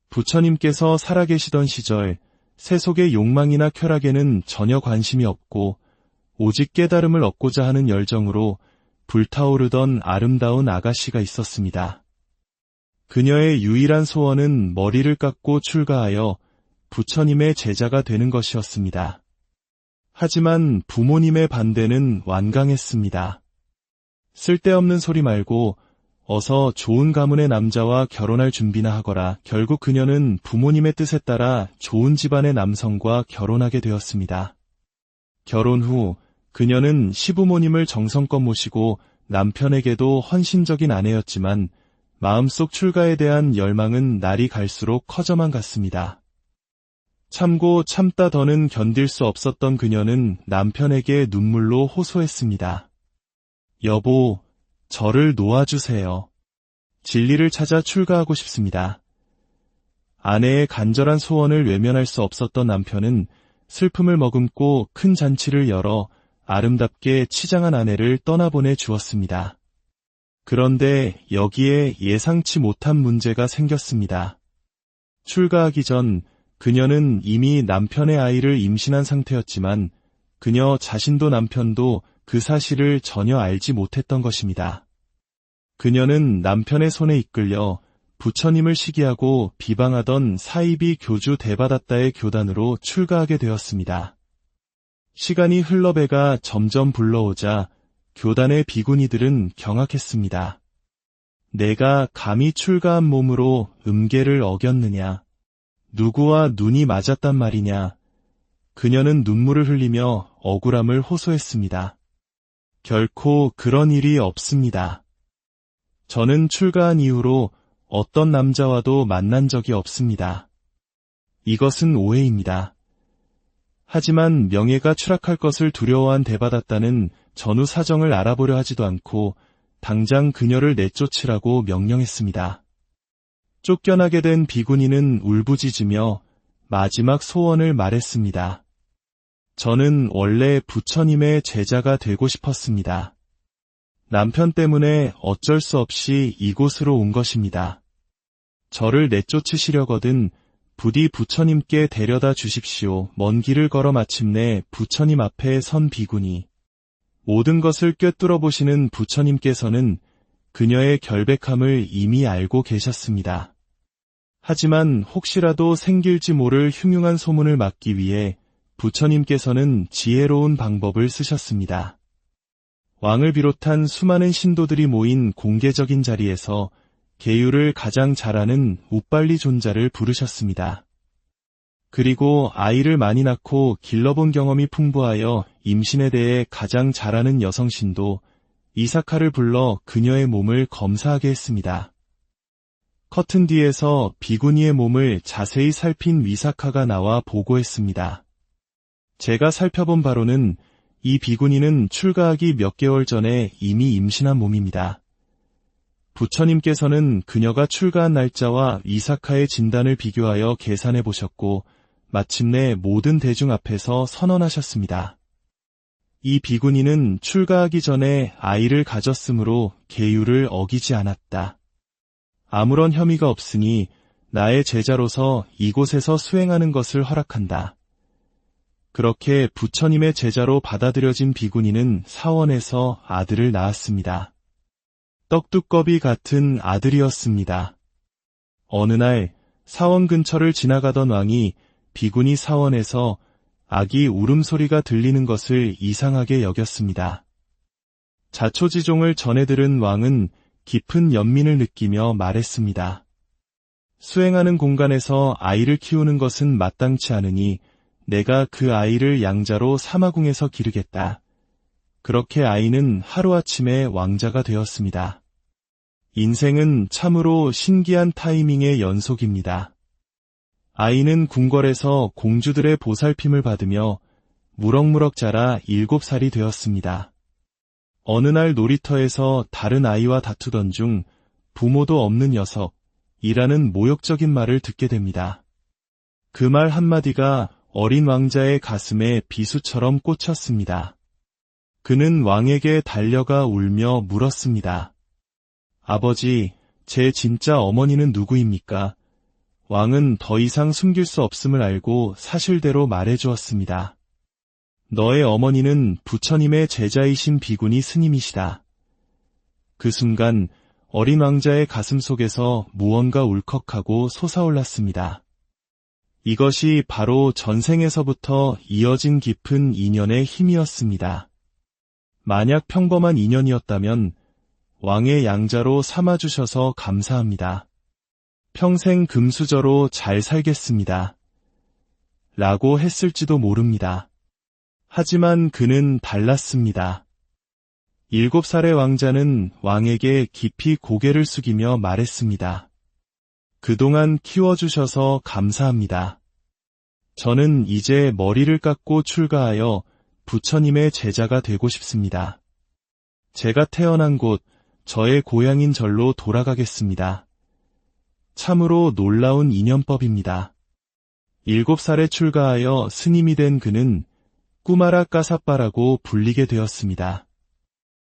부처님께서 살아계시던 시절 세속의 욕망이나 쾌락에는 전혀 관심이 없고 오직 깨달음을 얻고자 하는 열정으로 불타오르던 아름다운 아가씨가 있었습니다. 그녀의 유일한 소원은 머리를 깎고 출가하여 부처님의 제자가 되는 것이었습니다. 하지만 부모님의 반대는 완강했습니다. 쓸데없는 소리 말고 어서 좋은 가문의 남자와 결혼할 준비나 하거라. 결국 그녀는 부모님의 뜻에 따라 좋은 집안의 남성과 결혼하게 되었습니다. 결혼 후 그녀는 시부모님을 정성껏 모시고 남편에게도 헌신적인 아내였지만 마음속 출가에 대한 열망은 날이 갈수록 커져만 갔습니다. 참고 참다 더는 견딜 수 없었던 그녀는 남편에게 눈물로 호소했습니다. 여보, 저를 놓아주세요. 진리를 찾아 출가하고 싶습니다. 아내의 간절한 소원을 외면할 수 없었던 남편은 슬픔을 머금고 큰 잔치를 열어 아름답게 치장한 아내를 떠나보내 주었습니다. 그런데 여기에 예상치 못한 문제가 생겼습니다. 출가하기 전 그녀는 이미 남편의 아이를 임신한 상태였지만 그녀 자신도 남편도 그 사실을 전혀 알지 못했던 것입니다. 그녀는 남편의 손에 이끌려 부처님을 시기하고 비방하던 사이비 교주 대바다타의 교단으로 출가하게 되었습니다. 시간이 흘러배가 점점 불러오자 교단의 비구니들은 경악했습니다. 내가 감히 출가한 몸으로 음계를 어겼느냐? 누구와 눈이 맞았단 말이냐? 그녀는 눈물을 흘리며 억울함을 호소했습니다. 결코 그런 일이 없습니다. 저는 출가한 이후로 어떤 남자와도 만난 적이 없습니다. 이것은 오해입니다. 하지만 명예가 추락할 것을 두려워한 대바다타는 전후 사정을 알아보려 하지도 않고 당장 그녀를 내쫓으라고 명령했습니다. 쫓겨나게 된 비구니는 울부짖으며 마지막 소원을 말했습니다. 저는 원래 부처님의 제자가 되고 싶었습니다. 남편 때문에 어쩔 수 없이 이곳으로 온 것입니다. 저를 내쫓으시려거든 부디 부처님께 데려다 주십시오. 먼 길을 걸어 마침내 부처님 앞에 선 비구니. 모든 것을 꿰뚫어 보시는 부처님께서는 그녀의 결백함을 이미 알고 계셨습니다. 하지만 혹시라도 생길지 모를 흉흉한 소문을 막기 위해 부처님께서는 지혜로운 방법을 쓰셨습니다. 왕을 비롯한 수많은 신도들이 모인 공개적인 자리에서 계율을 가장 잘하는 우빨리 존자를 부르셨습니다. 그리고 아이를 많이 낳고 길러본 경험이 풍부하여 임신에 대해 가장 잘하는 여성신도 이사카를 불러 그녀의 몸을 검사하게 했습니다. 커튼 뒤에서 비구니의 몸을 자세히 살핀 위사카가 나와 보고했습니다. 제가 살펴본 바로는 이 비구니는 출가하기 몇 개월 전에 이미 임신한 몸입니다. 부처님께서는 그녀가 출가한 날짜와 이사카의 진단을 비교하여 계산해 보셨고 마침내 모든 대중 앞에서 선언하셨습니다. 이 비구니는 출가하기 전에 아이를 가졌으므로 계율을 어기지 않았다. 아무런 혐의가 없으니 나의 제자로서 이곳에서 수행하는 것을 허락한다. 그렇게 부처님의 제자로 받아들여진 비구니는 사원에서 아들을 낳았습니다. 떡두꺼비 같은 아들이었습니다. 어느 날 사원 근처를 지나가던 왕이 비구니 사원에서 아기 울음소리가 들리는 것을 이상하게 여겼습니다. 자초지종을 전해 들은 왕은 깊은 연민을 느끼며 말했습니다. 수행하는 공간에서 아이를 키우는 것은 마땅치 않으니 내가 그 아이를 양자로 사마궁에서 기르겠다. 그렇게 아이는 하루아침에 왕자가 되었습니다. 인생은 참으로 신기한 타이밍의 연속입니다. 아이는 궁궐에서 공주들의 보살핌을 받으며 무럭무럭 자라 7살이 되었습니다. 어느 날 놀이터에서 다른 아이와 다투던 중 부모도 없는 녀석이라는 모욕적인 말을 듣게 됩니다. 그 말 한마디가 어린 왕자의 가슴에 비수처럼 꽂혔습니다. 그는 왕에게 달려가 울며 물었습니다. 아버지, 제 진짜 어머니는 누구입니까? 왕은 더 이상 숨길 수 없음을 알고 사실대로 말해주었습니다. 너의 어머니는 부처님의 제자이신 비구니 스님이시다. 그 순간 어린 왕자의 가슴 속에서 무언가 울컥하고 솟아올랐습니다. 이것이 바로 전생에서부터 이어진 깊은 인연의 힘이었습니다. 만약 평범한 인연이었다면 왕의 양자로 삼아주셔서 감사합니다. 평생 금수저로 잘 살겠습니다. 라고 했을지도 모릅니다. 하지만 그는 달랐습니다. 7살의 왕자는 왕에게 깊이 고개를 숙이며 말했습니다. 그동안 키워주셔서 감사합니다. 저는 이제 머리를 깎고 출가하여 부처님의 제자가 되고 싶습니다. 제가 태어난 곳, 저의 고향인 절로 돌아가겠습니다. 참으로 놀라운 인연법입니다. 7살에 출가하여 스님이 된 그는 꾸마라 까사빠라고 불리게 되었습니다.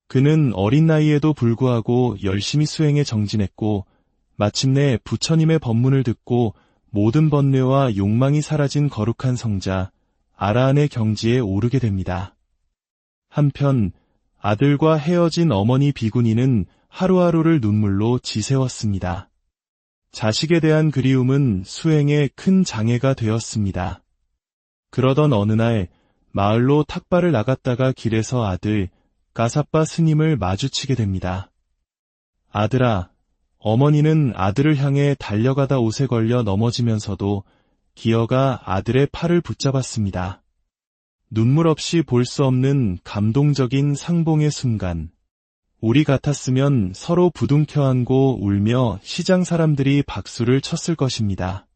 그는 어린 나이에도 불구하고 열심히 수행에 정진했고 마침내 부처님의 법문을 듣고 모든 번뇌와 욕망이 사라진 거룩한 성자 아라한의 경지에 오르게 됩니다. 한편 아들과 헤어진 어머니 비구니는 하루하루를 눈물로 지새웠습니다. 자식에 대한 그리움은 수행에 큰 장애가 되었습니다. 그러던 어느 날 마을로 탁발을 나갔다가 길에서 아들 까사빠 스님을 마주치게 됩니다. 아들아, 어머니는 아들을 향해 달려가다 옷에 걸려 넘어지면서도 기어가 아들의 팔을 붙잡았습니다. 눈물 없이 볼 수 없는 감동적인 상봉의 순간. 우리 같았으면 서로 부둥켜 안고 울며 시장 사람들이 박수를 쳤을 것입니다.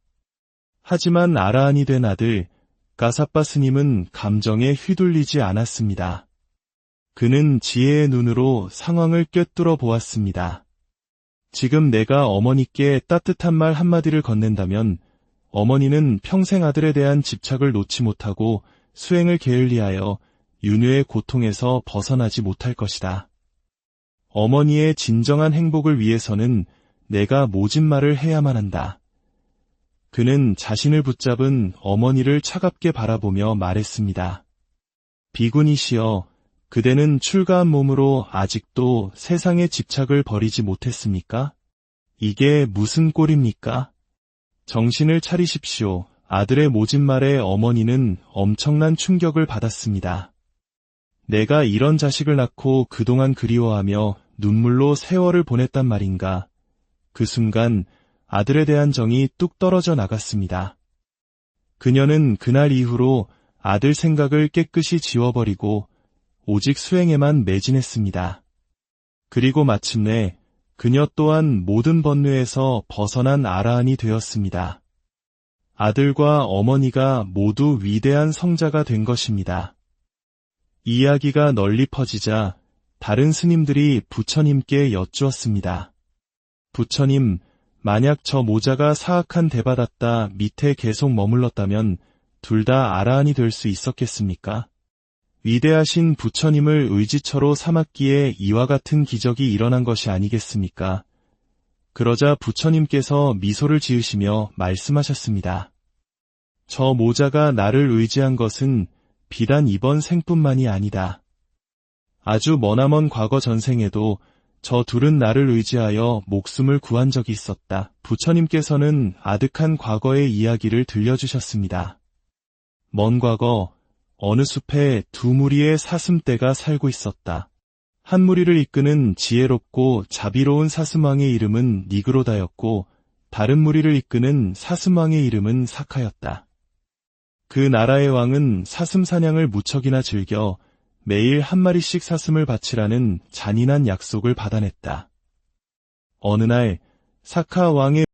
하지만 아라한이 된 아들 까사빠 스님은 감정에 휘둘리지 않았습니다. 그는 지혜의 눈으로 상황을 꿰뚫어 보았습니다. 지금 내가 어머니께 따뜻한 말 한마디를 건넨다면 어머니는 평생 아들에 대한 집착을 놓지 못하고 수행을 게을리하여 윤회의 고통에서 벗어나지 못할 것이다. 어머니의 진정한 행복을 위해서는 내가 모진 말을 해야만 한다. 그는 자신을 붙잡은 어머니를 차갑게 바라보며 말했습니다. 비구니시여, 그대는 출가한 몸으로 아직도 세상의 집착을 버리지 못했습니까? 이게 무슨 꼴입니까? 정신을 차리십시오. 아들의 모진 말에 어머니는 엄청난 충격을 받았습니다. 내가 이런 자식을 낳고 그동안 그리워하며 눈물로 세월을 보냈단 말인가. 그 순간 아들에 대한 정이 뚝 떨어져 나갔습니다. 그녀는 그날 이후로 아들 생각을 깨끗이 지워버리고 오직 수행에만 매진했습니다. 그리고 마침내 그녀 또한 모든 번뇌에서 벗어난 아라한이 되었습니다. 아들과 어머니가 모두 위대한 성자가 된 것입니다. 이야기가 널리 퍼지자 다른 스님들이 부처님께 여쭈었습니다. 부처님, 만약 저 모자가 사악한 대받았다 밑에 계속 머물렀다면 둘 다 아라한이 될 수 있었겠습니까? 위대하신 부처님을 의지처로 삼았기에 이와 같은 기적이 일어난 것이 아니겠습니까? 그러자 부처님께서 미소를 지으시며 말씀하셨습니다. 저 모자가 나를 의지한 것은 비단 이번 생뿐만이 아니다. 아주 머나먼 과거 전생에도 저 둘은 나를 의지하여 목숨을 구한 적이 있었다. 부처님께서는 아득한 과거의 이야기를 들려주셨습니다. 먼 과거 어느 숲에 두 무리의 사슴떼가 살고 있었다. 한 무리를 이끄는 지혜롭고 자비로운 사슴왕의 이름은 니그로다였고 다른 무리를 이끄는 사슴왕의 이름은 사카였다. 그 나라의 왕은 사슴 사냥을 무척이나 즐겨 매일 한 마리씩 사슴을 바치라는 잔인한 약속을 받아냈다. 어느 날 사카 왕의